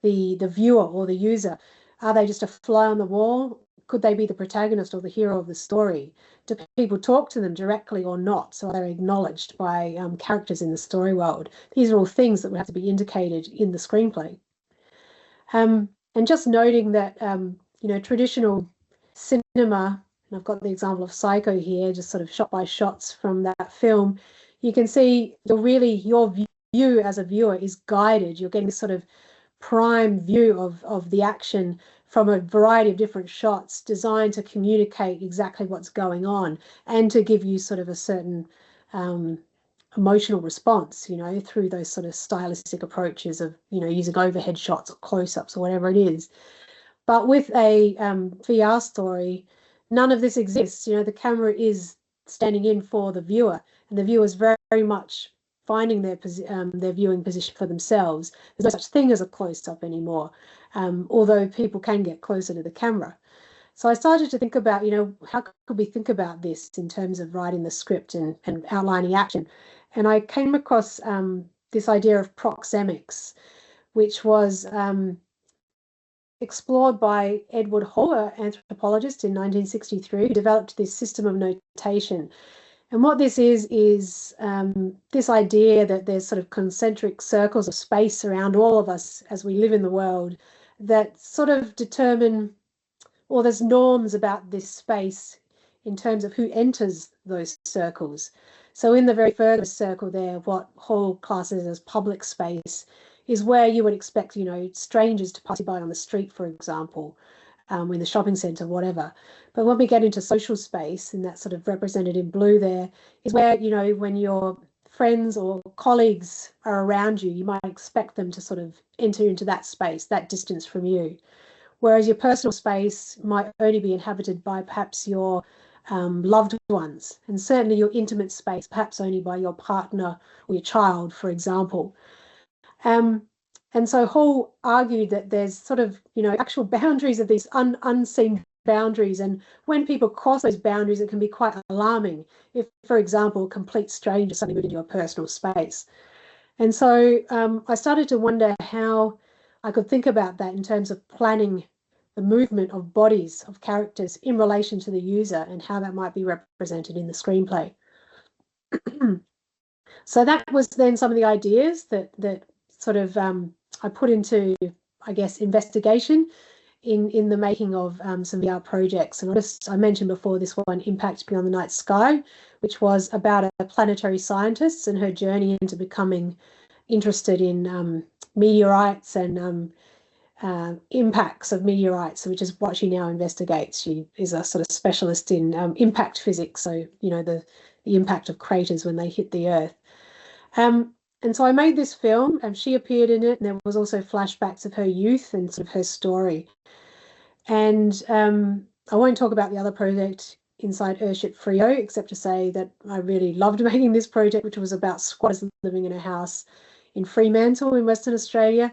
the viewer or the user? Are they just a fly on the wall? Could they be the protagonist or the hero of the story? Do people talk to them directly or not? So are they acknowledged by characters in the story world? These are all things that would have to be indicated in the screenplay. And just noting that, traditional cinema, and I've got the example of Psycho here, just sort of shot by shots from that film, you can see your view as a viewer is guided. You're getting this sort of prime view of the action from a variety of different shots designed to communicate exactly what's going on and to give you sort of a certain emotional response, through those sort of stylistic approaches of, using overhead shots or close-ups or whatever it is. But with a VR story, none of this exists. The camera is standing in for the viewer, and the viewer is very, very much finding their viewing position for themselves. There's no such thing as a close-up anymore, although people can get closer to the camera. So I started to think about, how could we think about this in terms of writing the script and outlining action? And I came across this idea of proxemics, which was explored by Edward Hall, an anthropologist in 1963, who developed this system of notation. And what this is this idea that there's sort of concentric circles of space around all of us as we live in the world that sort of determine, or there's norms about this space in terms of who enters those circles. So in the very furthest circle there, what Hall classes as public space is where you would expect, strangers to pass you by on the street, for example, in the shopping centre, whatever. But when we get into social space, and that's sort of represented in blue there, is where, when your friends or colleagues are around you, you might expect them to sort of enter into that space, that distance from you. Whereas your personal space might only be inhabited by perhaps your loved ones, and certainly your intimate space, perhaps only by your partner or your child, for example. And so Hall argued that there's sort of, actual boundaries of these unseen boundaries. And when people cross those boundaries, it can be quite alarming if, for example, a complete stranger suddenly moved into your personal space. And so I started to wonder how I could think about that in terms of planning the movement of bodies of characters in relation to the user and how that might be represented in the screenplay. So that was then some of the ideas that sort of I put into, I guess, investigation in the making of some VR projects. And I mentioned before this one, Impact Beyond the Night Sky, which was about a planetary scientist and her journey into becoming interested in meteorites and impacts of meteorites, which is what she now investigates. She is a sort of specialist in impact physics, so the impact of craters when they hit the Earth. And so I made this film, and she appeared in it, and there was also flashbacks of her youth and sort of her story. And I won't talk about the other project inside Airship Frio, except to say that I really loved making this project, which was about squatters living in a house in Fremantle in Western Australia.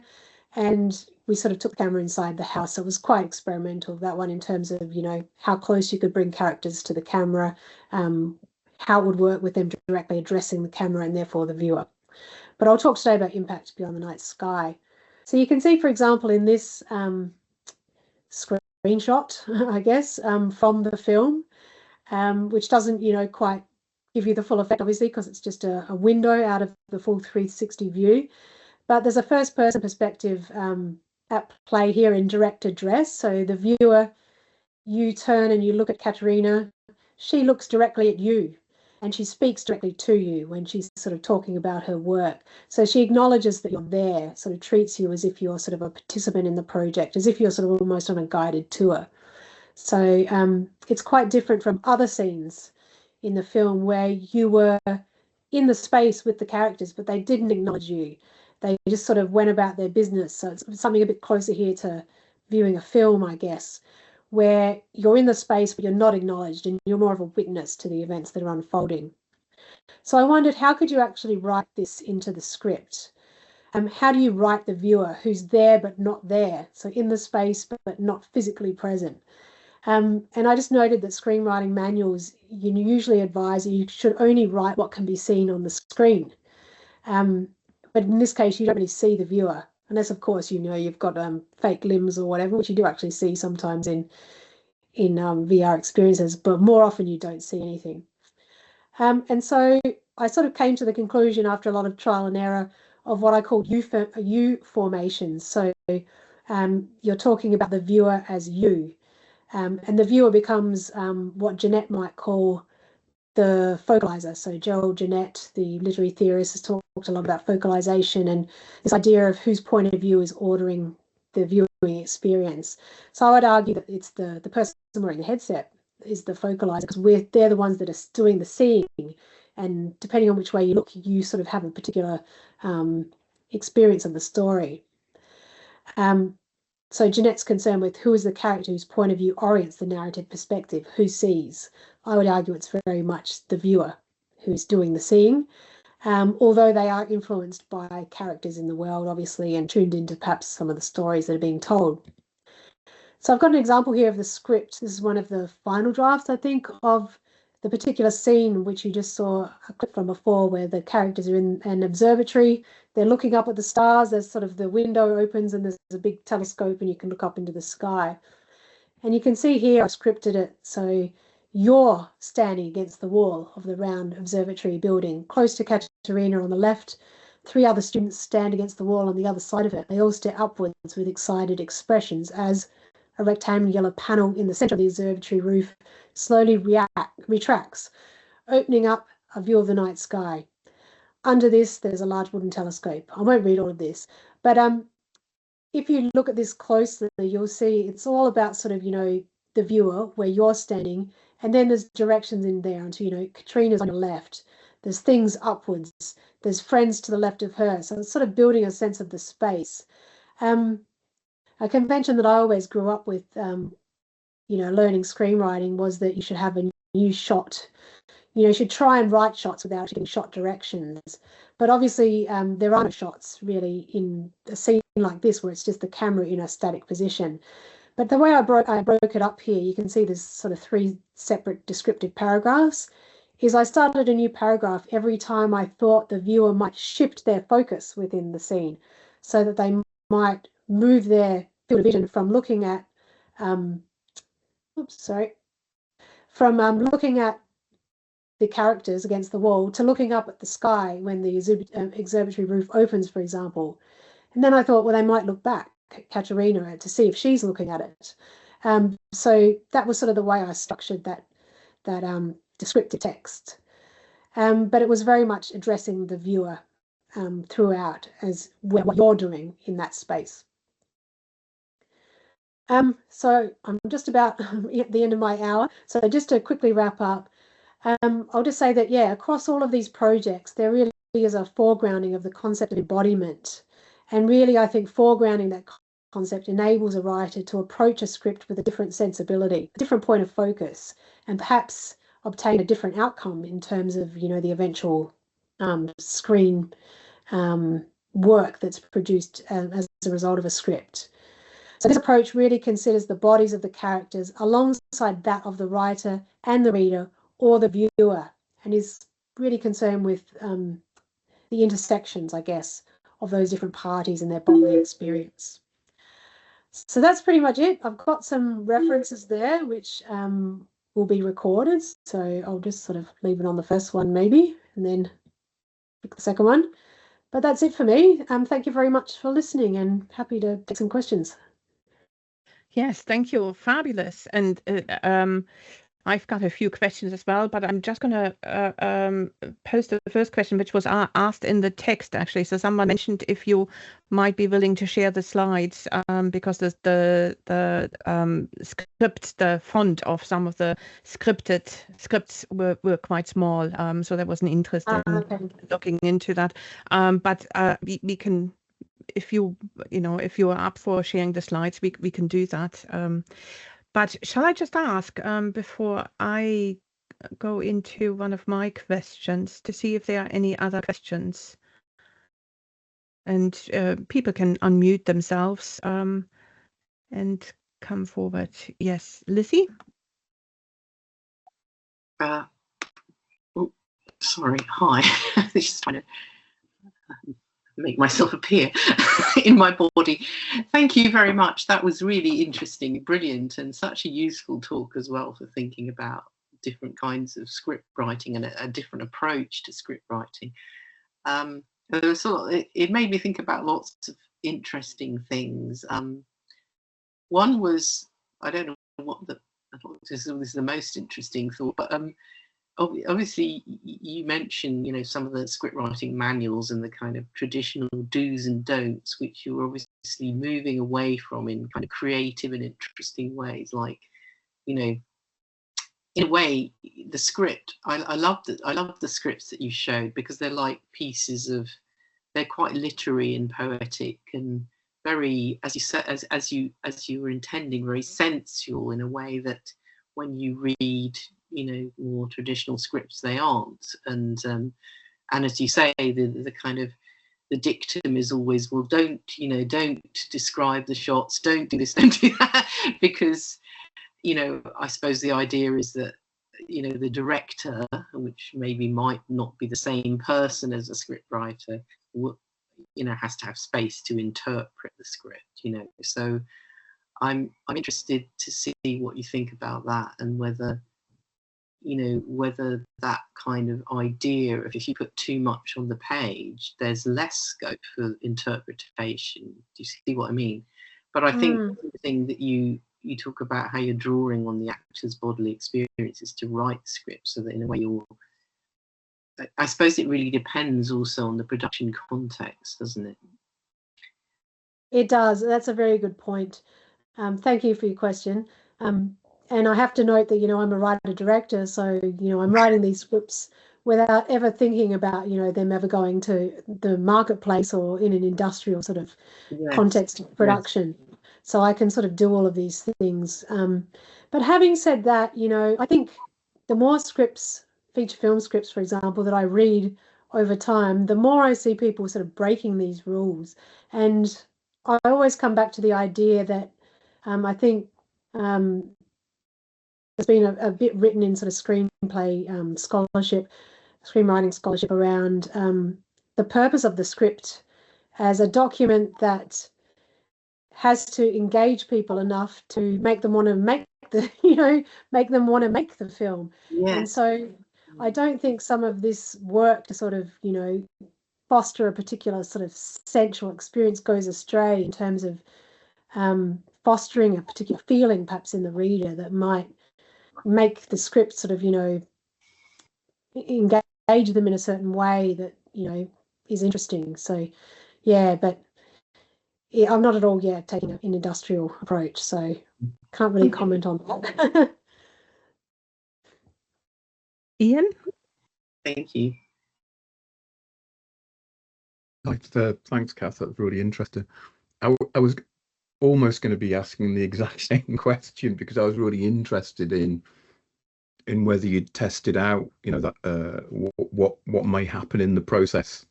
And we sort of took the camera inside the house. So it was quite experimental, that one, in terms of, how close you could bring characters to the camera, how it would work with them directly addressing the camera and therefore the viewer. But I'll talk today about impact beyond the night sky. So you can see, for example, in this screenshot, I guess, from the film, which doesn't, quite give you the full effect, obviously, because it's just a window out of the full 360 view. But there's a first-person perspective at play here in direct address. So the viewer, you turn and you look at Katerina. She looks directly at you, and she speaks directly to you when she's sort of talking about her work. So she acknowledges that you're there, sort of treats you as if you're sort of a participant in the project, as if you're sort of almost on a guided tour. So it's quite different from other scenes in the film where you were in the space with the characters, but they didn't acknowledge you. They just sort of went about their business. So it's something a bit closer here to viewing a film, I guess, where you're in the space but you're not acknowledged and you're more of a witness to the events that are unfolding. So I wondered, how could you actually write this into the script? How do you write the viewer who's there but not there? So in the space but not physically present. And I just noted that screenwriting manuals, usually advise you should only write what can be seen on the screen. But in this case, you don't really see the viewer, unless, of course, you've got fake limbs or whatever, which you do actually see sometimes in VR experiences, but more often you don't see anything. And so I sort of came to the conclusion after a lot of trial and error of what I call U formations. So you're talking about the viewer as you. And the viewer becomes what Jeanette might call the focalizer. So Gerald Jeanette, the literary theorist, has talked a lot about focalization and this idea of whose point of view is ordering the viewing experience. So I would argue that it's the person wearing the headset is the focalizer, because they're the ones that are doing the seeing. And depending on which way you look, you sort of have a particular experience of the story. So Jeanette's concerned with who is the character whose point of view orients the narrative perspective, who sees. I would argue it's very much the viewer who's doing the seeing, although they are influenced by characters in the world, obviously, and tuned into perhaps some of the stories that are being told. So I've got an example here of the script. This is one of the final drafts, I think, of the particular scene which you just saw a clip from before, where the characters are in an observatory. They're looking up at the stars. There's sort of the window opens and there's a big telescope and you can look up into the sky. And you can see here I've scripted it so you're standing against the wall of the round observatory building, close to Katerina on the left. 3 other students stand against the wall on the other side of it. They all stare upwards with excited expressions as a rectangular panel in the center of the observatory roof slowly retracts, opening up a view of the night sky. Under this, there's a large wooden telescope. I won't read all of this, but if you look at this closely, you'll see it's all about sort of, the viewer where you're standing, and then there's directions in there onto, Katrina's on your left. There's things upwards. There's friends to the left of her. So it's sort of building a sense of the space. A convention that I always grew up with, learning screenwriting was that you should have a new shot. You should try and write shots without giving shot directions. But obviously, there are no shots really in a scene like this where it's just the camera in a static position. But the way I broke it up here, you can see there's sort of 3 separate descriptive paragraphs, is I started a new paragraph every time I thought the viewer might shift their focus within the scene so that they might move their field of vision from looking at, looking at the characters against the wall to looking up at the sky when the observatory roof opens, for example. And then I thought, well, they might look back at Katerina to see if she's looking at it. So that was sort of the way I structured that descriptive text. But it was very much addressing the viewer throughout as what you're doing in that space. So I'm just about at the end of my hour. So just to quickly wrap up, I'll just say that, across all of these projects, there really is a foregrounding of the concept of embodiment. And really, I think foregrounding that concept enables a writer to approach a script with a different sensibility, a different point of focus, and perhaps obtain a different outcome in terms of, the eventual screen work that's produced as a result of a script. So this approach really considers the bodies of the characters alongside that of the writer and the reader or the viewer, and is really concerned with the intersections, I guess, of those different parties and their bodily experience. So that's pretty much it. I've got some references there which will be recorded. So I'll just sort of leave it on the first one maybe, and then pick the second one. But that's it for me. Thank you very much for listening, and happy to take some questions. Yes, thank you. Fabulous. And I've got a few questions as well, but I'm just going to post the first question, which was asked in the text, actually. So someone mentioned if you might be willing to share the slides, because the script, the font of some of the scripts were quite small. So there was an interest in looking into that. But we can, if you are up for sharing the slides, we can do that. But shall I just ask, before I go into one of my questions, to see if there are any other questions? And people can unmute themselves and come forward. Yes, Lizzie? Sorry, hi. Just trying to make myself appear in my body. Thank you very much. That was really interesting, brilliant, and such a useful talk as well for thinking about different kinds of script writing and a different approach to script writing. There was it made me think about lots of interesting things. One was, I don't know what I thought this is the most interesting thought, but obviously you mentioned, some of the script writing manuals and the kind of traditional do's and don'ts, which you're obviously moving away from in kind of creative and interesting ways. Like, in a way, the script, I love the scripts that you showed, because they're like pieces of, they're quite literary and poetic and very, as you said, as you were intending, very sensual in a way that when you read more traditional scripts, they aren't. And as you say, the kind of the dictum is always, well, don't describe the shots, don't do this, don't do that, because I suppose the idea is that the director, which maybe might not be the same person as a script writer, has to have space to interpret the script. So I'm interested to see what you think about that, and whether that kind of idea of, if you put too much on the page, there's less scope for interpretation. Do you see what I mean? But I think the thing that you talk about, how you're drawing on the actor's bodily experiences to write scripts, so that in a way I suppose it really depends also on the production context, doesn't it? It does. That's a very good point. Thank you for your question. And I have to note that, I'm a writer-director, so, I'm writing these scripts without ever thinking about, them ever going to the marketplace or in an industrial sort of context of production. Yes. So I can sort of do all of these things. But having said that, I think the more scripts, feature film scripts, for example, that I read over time, the more I see people sort of breaking these rules. And I always come back to the idea that I think there's been a bit written in sort of screenplay scholarship, screenwriting scholarship around the purpose of the script as a document that has to engage people enough to make them want to make the film. Yes. And so I don't think some of this work to sort of, foster a particular sort of sensual experience goes astray in terms of fostering a particular feeling perhaps in the reader that might make the script sort of, engage them in a certain way that, is interesting. So, but I'm not at all taking an industrial approach, so can't really comment on that. Ian? Thank you. Thanks, Kath. That was really interesting. I was almost going to be asking the exact same question, because I was really interested in whether you'd tested out, that what may happen in the process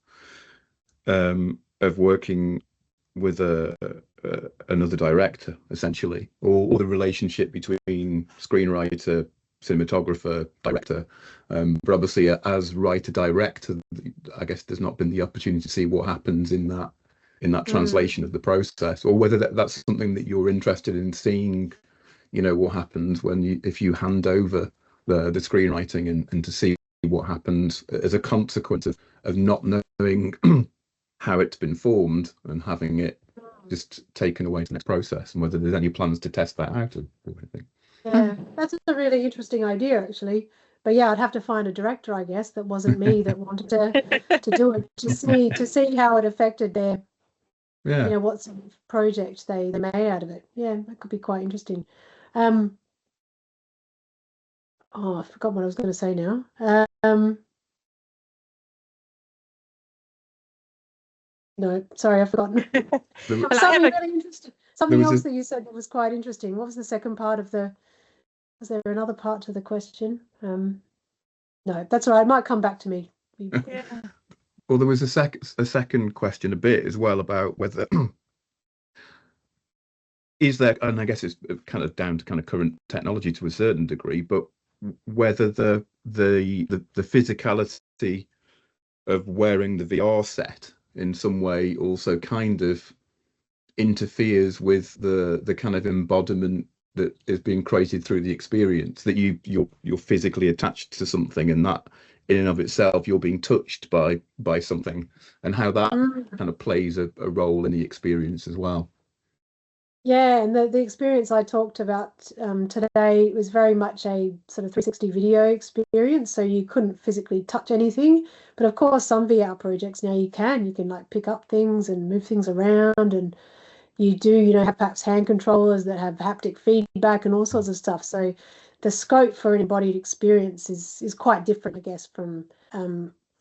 of working with another director, essentially, or the relationship between screenwriter, cinematographer, director, but obviously as writer director, I guess there's not been the opportunity to see what happens in that translation of the process, or whether that's something that you're interested in seeing, you know, what happens if you hand over the screenwriting and to see what happens as a consequence of not knowing how it's been formed and having it just taken away to the next process, and whether there's any plans to test that out or anything. Yeah, that's a really interesting idea, actually. But yeah, I'd have to find a director, I guess, that wasn't me that wanted to do it, to see how it affected their, you know, what sort of project they made out of it. Yeah, that could be quite interesting. Oh, I forgot what I was going to say now. No, sorry, I've forgotten. Something really interesting. Something else that you said that was quite interesting. What was the second part of the? Was there another part to the question? No, that's all right. It might come back to me. Yeah. Well, there was a second question a bit as well about whether is there, and I guess it's kind of down to kind of current technology to a certain degree, but whether the physicality of wearing the VR set in some way also kind of interferes with the kind of embodiment that is being created through the experience, that you're physically attached to something, and that in and of itself you're being touched by something, and how that kind of plays a role in the experience as well. Yeah, and the experience I talked about today was very much a sort of 360 video experience, so you couldn't physically touch anything. But of course, some VR projects now you can like pick up things and move things around, and you do, you know, have perhaps hand controllers that have haptic feedback and all sorts of stuff. So the scope for an embodied experience is quite different, I guess, from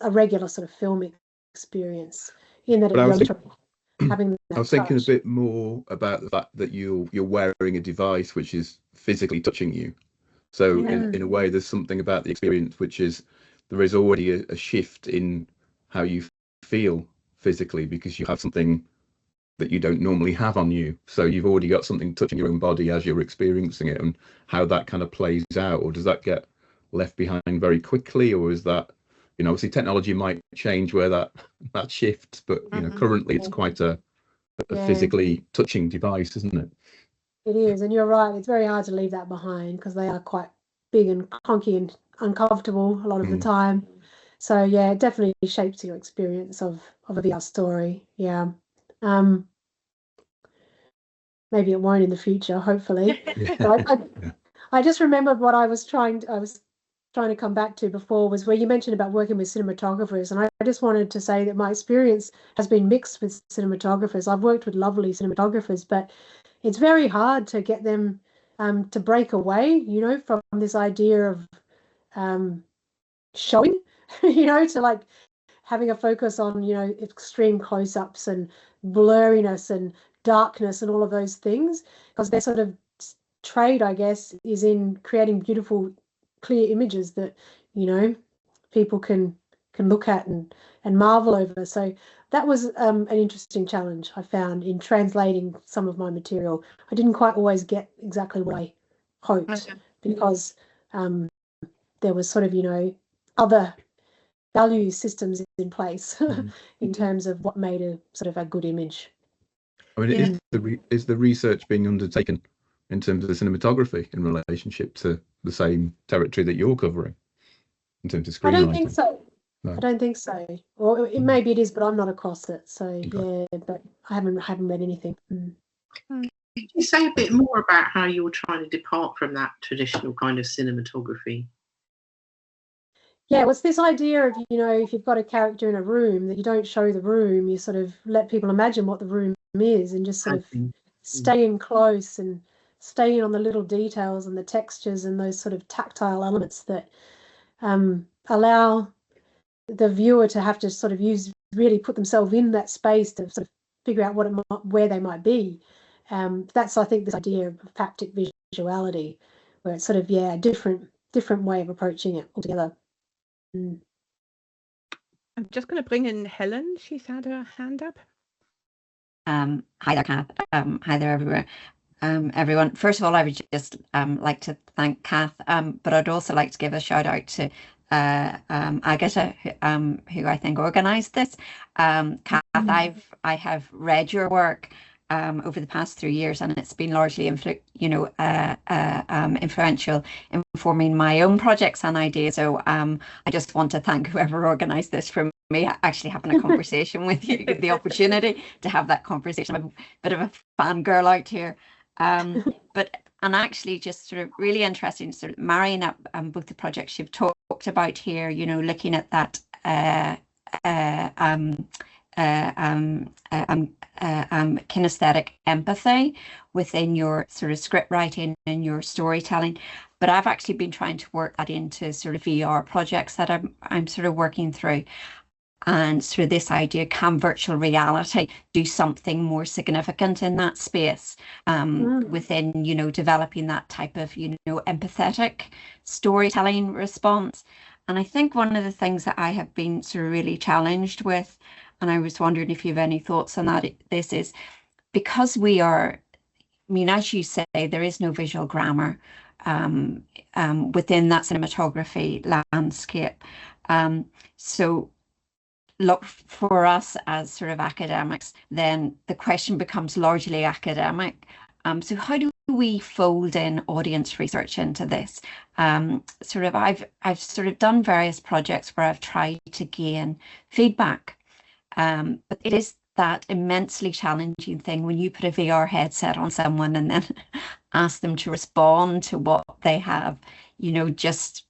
a regular sort of film experience, in that I was thinking a bit more about the fact that you're wearing a device which is physically touching you. So in a way, there's something about the experience which is, there is already a shift in how you feel physically, because you have something that you don't normally have on you. So you've already got something touching your own body as you're experiencing it, and how that kind of plays out. Or does that get left behind very quickly, or is that, you know, obviously technology might change where that shifts, but you know, currently it's quite a physically touching device, isn't it? It is, and you're right, it's very hard to leave that behind, because they are quite big and clunky and uncomfortable a lot of the time. So yeah, it definitely shapes your experience of a VR story. Yeah. Maybe it won't in the future, hopefully. I just remembered what I was trying to come back to before, was where you mentioned about working with cinematographers, and I just wanted to say that my experience has been mixed with cinematographers. I've worked with lovely cinematographers, but it's very hard to get them to break away, you know, from this idea of showing, you know, to like having a focus on, you know, extreme close-ups and blurriness and darkness and all of those things, because their sort of trade, I guess, is in creating beautiful, clear images that, you know, people can look at and marvel over. So that was an interesting challenge I found in translating some of my material. I didn't quite always get exactly what I hoped, because there was sort of, you know, other value systems in place in terms of what made a sort of a good image. I mean, is the research being undertaken in terms of the cinematography in relationship to the same territory that you're covering in terms of screenwriting? I don't think so. No. I don't think so. Or maybe it is, but I'm not across it. So yeah, but I haven't read anything. Can you say a bit more about how you were trying to depart from that traditional kind of cinematography? Yeah, what's this idea of, you know, if you've got a character in a room, that you don't show the room, you sort of let people imagine what the room is, and just sort of stay in close and stay in on the little details and the textures and those sort of tactile elements that allow the viewer to have to sort of really put themselves in that space to sort of figure out where they might be. That's, I think, this idea of haptic visuality, where it's sort of, a different way of approaching it altogether. I'm just going to bring in Helen. She's had her hand up. Hi there, Kath. Hi there, everyone. First of all, I would just like to thank Kath, but I'd also like to give a shout out to Agatha, who I think organised this. Kath, I have read your work over the past 3 years, and it's been largely influential, informing my own projects and ideas. So I just want to thank whoever organised this for me actually having a conversation with you, the opportunity to have that conversation. I'm a bit of a fangirl out here, and actually just sort of really interesting, sort of marrying up both the projects you've talked about here, you know, looking at that kinesthetic empathy within your sort of script writing and your storytelling. But I've actually been trying to work that into sort of VR projects that I'm sort of working through. And sort of this idea, can virtual reality do something more significant in that space within, you know, developing that type of, you know, empathetic storytelling response? And I think one of the things that I have been sort of really challenged with, and I was wondering if you have any thoughts on that, this is because we are, I mean, as you say, there is no visual grammar within that cinematography landscape. So look, for us as sort of academics, then the question becomes largely academic. So how do we fold in audience research into this? Sort of, I've sort of done various projects where I've tried to gain feedback, but it is that immensely challenging thing when you put a VR headset on someone and then ask them to respond to what they have, you know, just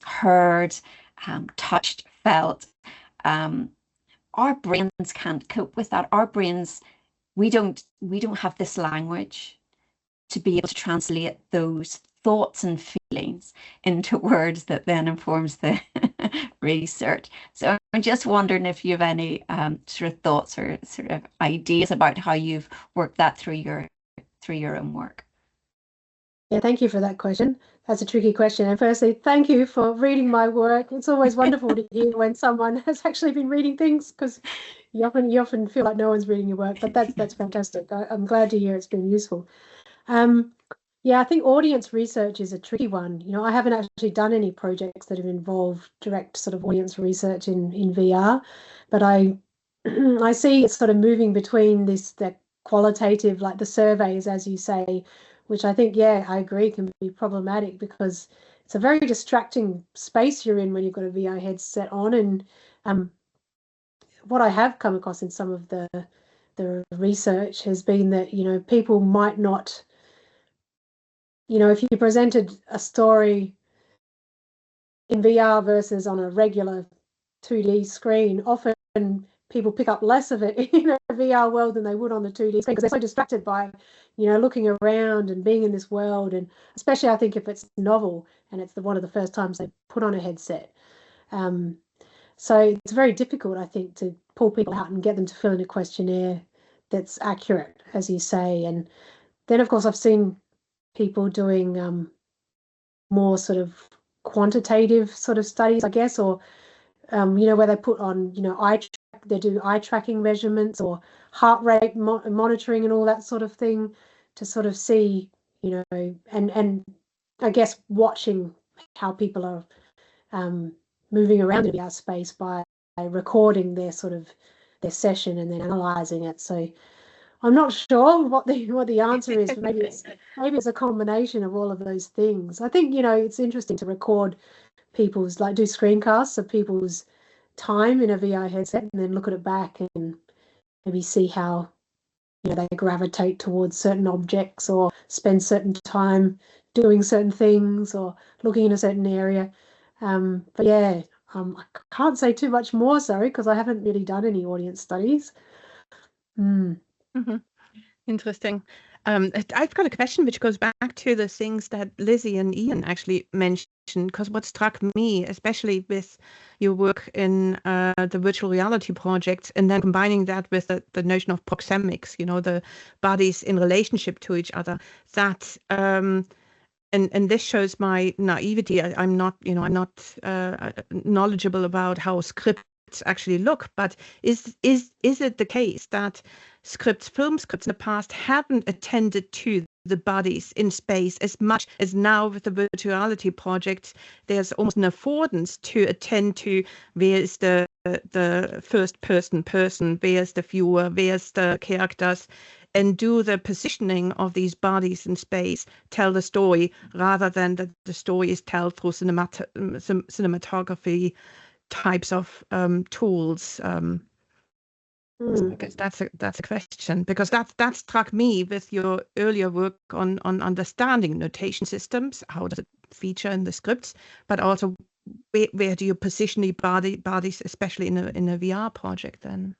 heard, touched, felt. Our brains can't cope with that. Our brains, we don't have this language to be able to translate those thoughts and feelings into words that then informs the research. So I'm just wondering if you have any sort of thoughts or sort of ideas about how you've worked that through your own work. Yeah, thank you for that question. That's a tricky question. And firstly, thank you for reading my work. It's always wonderful to hear when someone has actually been reading things, because you often feel like no one's reading your work, but that's fantastic. I'm glad to hear it's been useful. Yeah, I think audience research is a tricky one. You know, I haven't actually done any projects that have involved direct sort of audience research in VR, but I see it's sort of moving between the qualitative, like the surveys, as you say, which I think, yeah, I agree, can be problematic because it's a very distracting space you're in when you've got a VR headset on. And what I have come across in some of the research has been that, you know, people might not, you know, if you presented a story in VR versus on a regular 2D screen, often people pick up less of it in a VR world than they would on the 2D screen because they're so distracted by, you know, looking around and being in this world. And especially I think if it's novel and it's one of the first times they put on a headset. So it's very difficult, I think, to pull people out and get them to fill in a questionnaire that's accurate, as you say. And then, of course, I've seen people doing more sort of quantitative sort of studies, I guess, or you know, where they put on, you know, they do eye tracking measurements or heart rate monitoring and all that sort of thing to sort of see, you know, and I guess watching how people are moving around in the VR space by recording their session and then analysing it. So I'm not sure what the answer is. Maybe it's a combination of all of those things. I think, you know, it's interesting to record people's, like, do screencasts of people's time in a VR headset and then look at it back and maybe see how, you know, they gravitate towards certain objects or spend certain time doing certain things or looking in a certain area. But yeah, I can't say too much more, sorry, because I haven't really done any audience studies. Interesting. I've got a question which goes back to the things that Lizzie and Ian actually mentioned, because what struck me, especially with your work in the virtual reality project, and then combining that with the notion of proxemics, you know, the bodies in relationship to each other, that and this shows my naivety. I'm not knowledgeable about how scripts actually look, but is it the case that film scripts in the past haven't attended to the bodies in space as much as now with the virtuality projects. There's almost an affordance to attend to where is the first person, where's the viewer, where's the characters, and do the positioning of these bodies in space, tell the story, rather than that the story is told through cinematography types of tools. I guess that's a question, because that struck me with your earlier work on understanding notation systems. How does it feature in the scripts, but also where do you position the bodies, especially in a VR project then?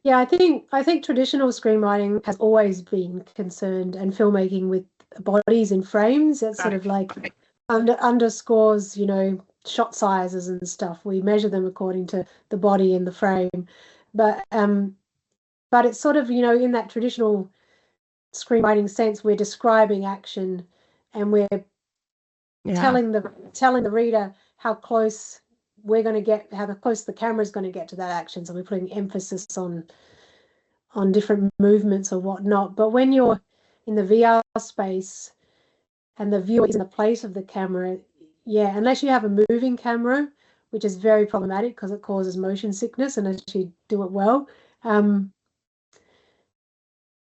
Yeah, I think traditional screenwriting has always been concerned, and filmmaking, with bodies in frames. It's sort of like underscores, you know, shot sizes and stuff. We measure them according to the body in the frame, but it's sort of, you know, in that traditional screenwriting sense, we're describing action, and we're telling the reader how close we're going to get, how close the camera is going to get to that action. So we're putting emphasis on different movements or whatnot. But when you're in the VR space and the viewer is in the place of the camera, yeah, unless you have a moving camera, which is very problematic because it causes motion sickness unless you do it well,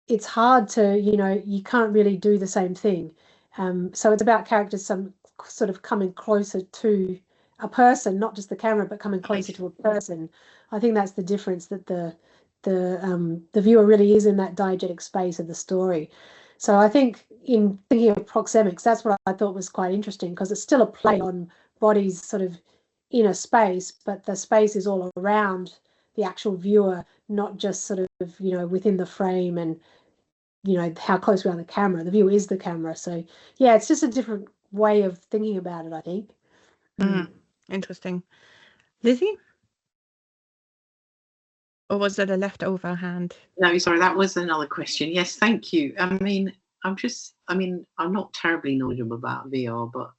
it's hard to, you know, you can't really do the same thing. So it's about characters sort of coming closer to a person, not just the camera, but coming closer to a person. I think that's the difference, that the viewer really is in that diegetic space of the story. So I think in thinking of proxemics, that's what I thought was quite interesting, because it's still a play on bodies sort of in a space, but the space is all around the actual viewer, not just sort of, you know, within the frame and, you know, how close we are to the camera. The viewer is the camera. So yeah, it's just a different way of thinking about it, I think. Interesting. Lizzie? Or was that a leftover hand? No, sorry, that was another question. Yes, thank you. I mean, I'm not terribly knowledgeable about VR, but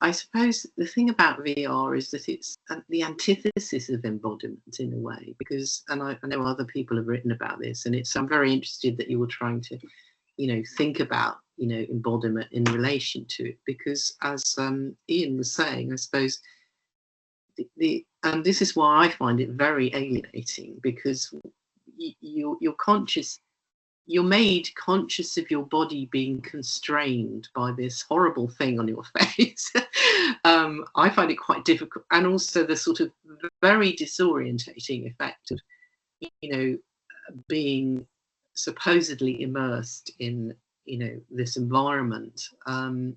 I suppose the thing about VR is that it's the antithesis of embodiment in a way, because, and I know other people have written about this, and I'm very interested that you were trying to, you know, think about, you know, embodiment in relation to it, because as Ian was saying, I suppose and this is why I find it very alienating, because you're conscious, you're made conscious of your body being constrained by this horrible thing on your face. I find it quite difficult, and also the sort of very disorientating effect of, you know, being supposedly immersed in, you know, this environment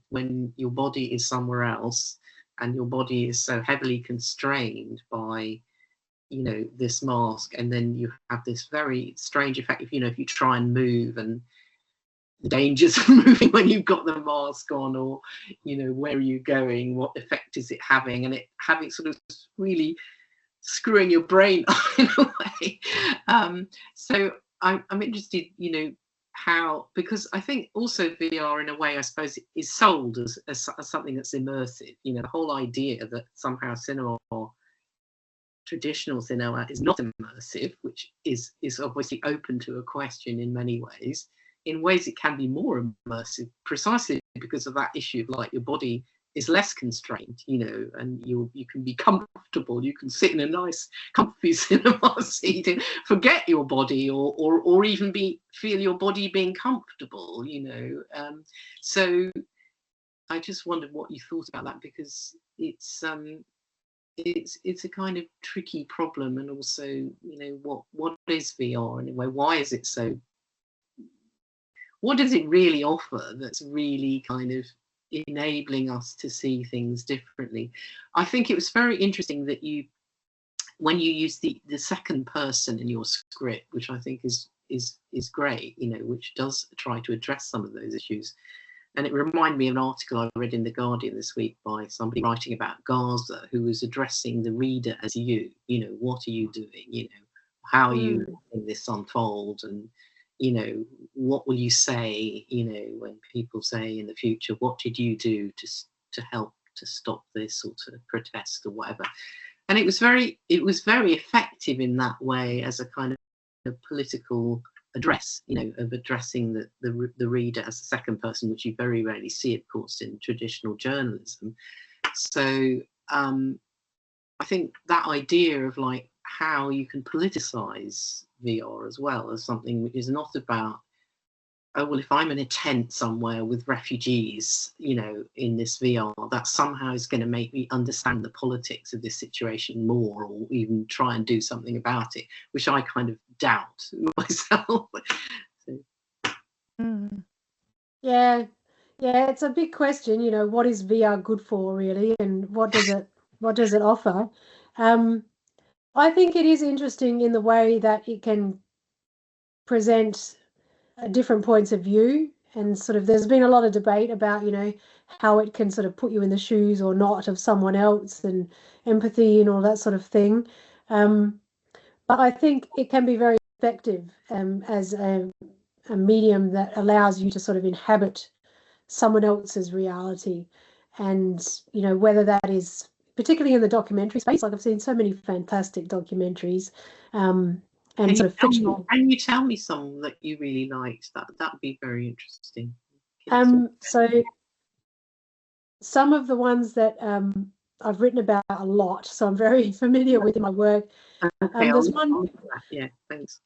when your body is somewhere else, and your body is so heavily constrained by, you know, this mask, and then you have this very strange effect if, you know, if you try and move, and the dangers of moving when you've got the mask on, or, you know, where are you going, what effect is it having, and it having sort of really screwing your brain in a way. So I'm interested, you know, how, because I think also VR in a way, I suppose, is sold as something that's immersive. You know, the whole idea that somehow cinema, or traditional cinema, is not immersive, which is obviously open to a question in many ways. In ways it can be more immersive, precisely because of that issue of, like, your body is less constrained, you know, and you can be comfortable. You can sit in a nice, comfy cinema seat and forget your body, or even feel your body being comfortable, you know. So I just wondered what you thought about that, because it's a kind of tricky problem, and also, you know, what is VR in a way? Why is it so? What does it really offer that's really kind of enabling us to see things differently? I think it was very interesting that when you use the second person in your script, which I think is great, you know, which does try to address some of those issues. And it reminded me of an article I read in The Guardian this week by somebody writing about Gaza, who was addressing the reader as you know, what are you doing? You know, how are you letting this unfold? And, you know, what will you say, you know, when people say in the future, what did you do to help to stop this, or to protest, or whatever? And it was very effective in that way, as a kind of political address, you know, of addressing the reader as a second person, which you very rarely see, of course, in traditional journalism. So I think that idea of like how you can politicize VR as well as something which is not about, oh, well, if I'm in a tent somewhere with refugees, you know, in this VR, that somehow is going to make me understand the politics of this situation more, or even try and do something about it, which I kind of doubt myself. So. Yeah, it's a big question, you know, what is VR good for really, and what does it offer? I think it is interesting in the way that it can present different points of view, and sort of there's been a lot of debate about, you know, how it can sort of put you in the shoes or not of someone else, and empathy and all that sort of thing. But I think it can be very effective as a medium that allows you to sort of inhabit someone else's reality. And, you know, whether that is particularly in the documentary space, like I've seen so many fantastic documentaries, and sort of fictional. Can you tell me some that you really liked? That'd be very interesting. So some of the ones that I've written about a lot, so I'm very familiar with in my work. Okay, There's one. Yeah, thanks.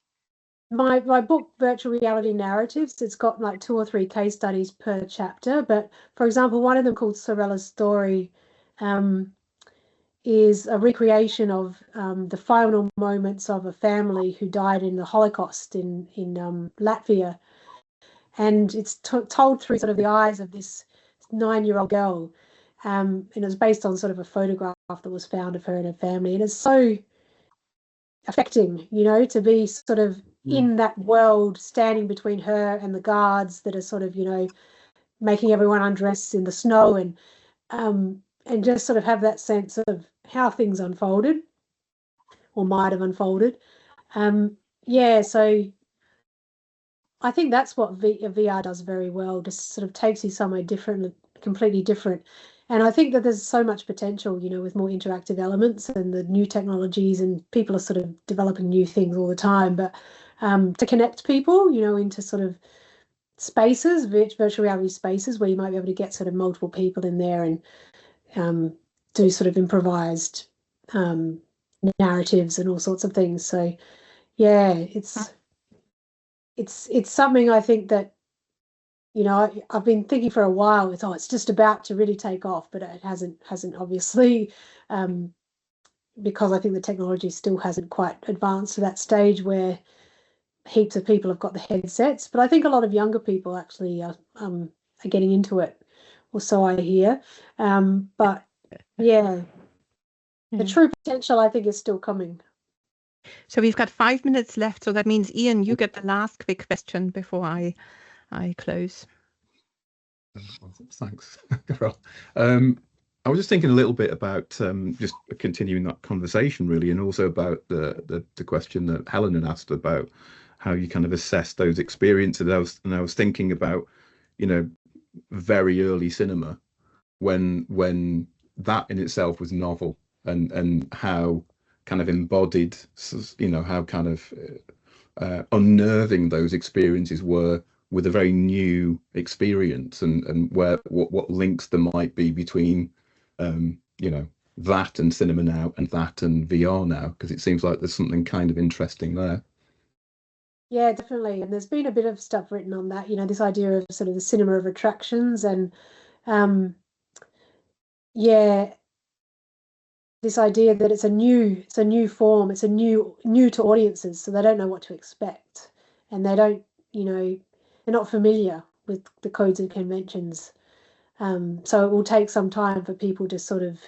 My book, Virtual Reality Narratives, it's got like 2 or 3 case studies per chapter. But for example, one of them called Sorella's Story is a recreation of the final moments of a family who died in the Holocaust in Latvia. And it's told through sort of the eyes of this 9-year-old girl. And it was based on sort of a photograph that was found of her and her family. And it's so affecting, you know, to be sort of in that world, standing between her and the guards that are sort of, you know, making everyone undress in the snow, and just sort of have that sense of how things unfolded or might have unfolded. Yeah, so I think that's what VR does very well, just sort of takes you somewhere different, completely different. And I think that there's so much potential, you know, with more interactive elements and the new technologies, and people are sort of developing new things all the time. But to connect people, you know, into sort of spaces, virtual reality spaces, where you might be able to get sort of multiple people in there and do sort of improvised narratives and all sorts of things. So yeah, it's something I think that, you know, I've been thinking for a while. It's just about to really take off, but it hasn't obviously, because I think the technology still hasn't quite advanced to that stage where heaps of people have got the headsets. But I think a lot of younger people actually are getting into it, or so I hear. But yeah, the true potential, I think, is still coming. So we've got 5 minutes left. So that means, Ian, you get the last quick question before I close. Thanks, Carol. I was just thinking a little bit about just continuing that conversation, really, and also about the question that Helen had asked about how you kind of assess those experiences. And I was thinking about, you know, very early cinema, when that in itself was novel, and how kind of embodied, you know, how kind of unnerving those experiences were with a very new experience, and what links there might be between you know, that and cinema now, and that and VR now, because it seems like there's something kind of interesting there. Yeah, definitely. And there's been a bit of stuff written on that, you know, this idea of sort of the cinema of attractions, and yeah, this idea that it's a new form, it's a new to audiences, so they don't know what to expect, and they don't, you know, they're not familiar with the codes and conventions. So it will take some time for people to sort of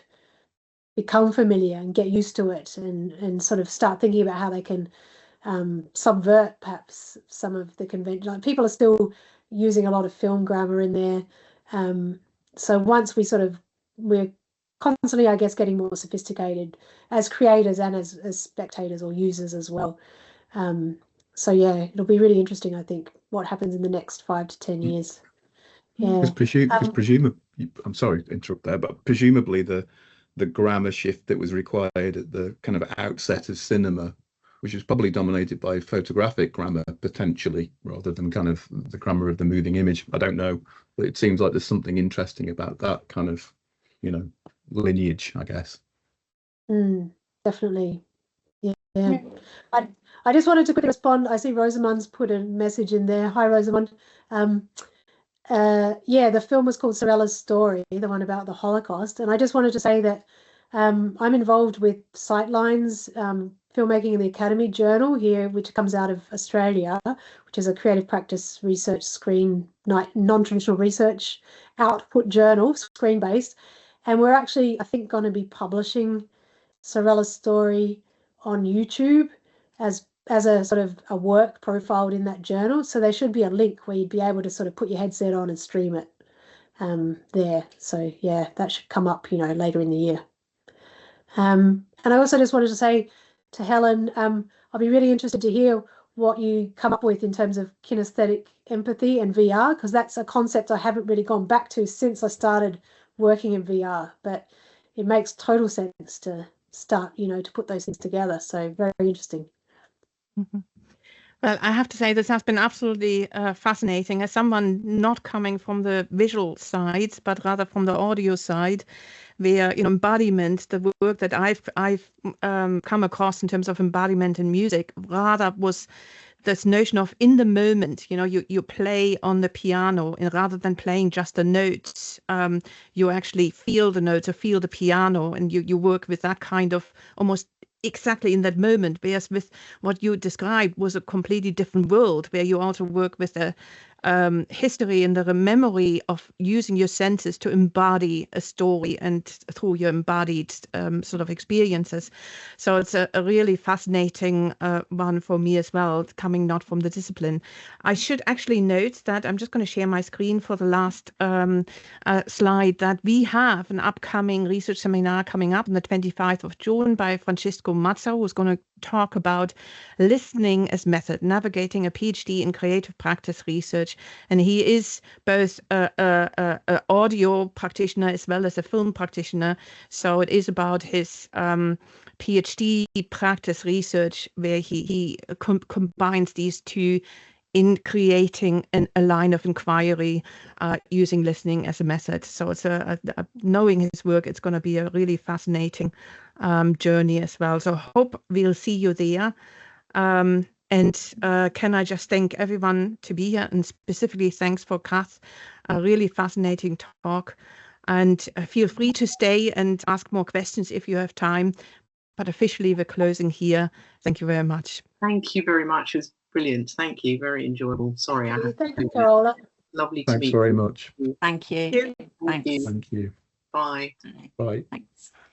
become familiar and get used to it, and sort of start thinking about how they can subvert perhaps some of the convention. Like, people are still using a lot of film grammar in there. So once we're constantly, I guess, getting more sophisticated as creators and as spectators or users as well. So yeah, it'll be really interesting, I think, what happens in the next 5 to 10 years. Yeah. Because presumably, I'm sorry to interrupt there, but presumably the grammar shift that was required at the kind of outset of cinema which is probably dominated by photographic grammar potentially, rather than kind of the grammar of the moving image. I don't know, but it seems like there's something interesting about that kind of, you know, lineage, I guess. Definitely. Yeah. I just wanted to quickly respond. I see Rosamund's put a message in there. Hi, Rosamund. Yeah, the film was called Sorella's Story, the one about the Holocaust. And I just wanted to say that I'm involved with Sightlines, Filmmaking in the Academy Journal here, which comes out of Australia, which is a creative practice research non-traditional research output journal, screen-based. And we're actually, I think, going to be publishing Sorella's Story on YouTube as a sort of a work profiled in that journal. So there should be a link where you'd be able to sort of put your headset on and stream it there. So yeah, that should come up, you know, later in the year. And I also just wanted to say to Helen, I'll be really interested to hear what you come up with in terms of kinesthetic empathy and VR, because that's a concept I haven't really gone back to since I started working in VR, but it makes total sense to start, you know, to put those things together. So very, very interesting. Well, I have to say this has been absolutely fascinating. As someone not coming from the visual side, but rather from the audio side, where, you know, embodiment, the work that I've come across in terms of embodiment in music, rather was this notion of in the moment. You know, you play on the piano, and rather than playing just the notes, you actually feel the notes or feel the piano, and you work with that kind of almost exactly in that moment, whereas with what you described was a completely different world, where you also work with the history and the memory of using your senses to embody a story and through your embodied sort of experiences. So it's a really fascinating one for me as well, coming not from the discipline. I should actually note that I'm just going to share my screen for the last slide, that we have an upcoming research seminar coming up on the 25th of June by Francisco Mazza, who's going to talk about listening as method, navigating a PhD in creative practice research. And he is both a audio practitioner as well as a film practitioner. So it is about his PhD practice research, where he combines these two in creating a line of inquiry using listening as a method. So it's knowing his work, it's going to be a really fascinating journey as well. So hope we'll see you there. And can I just thank everyone to be here, and specifically thanks for Kath, a really fascinating talk. And feel free to stay and ask more questions if you have time. But officially, we're closing here. Thank you very much. Thank you very much. It was brilliant. Thank you. Very enjoyable. Sorry, I have Thank to you, Carola. Lovely to Thanks meet very you. much. Thank you. Thank Thanks. you. Thank you. Bye. Bye. Thanks.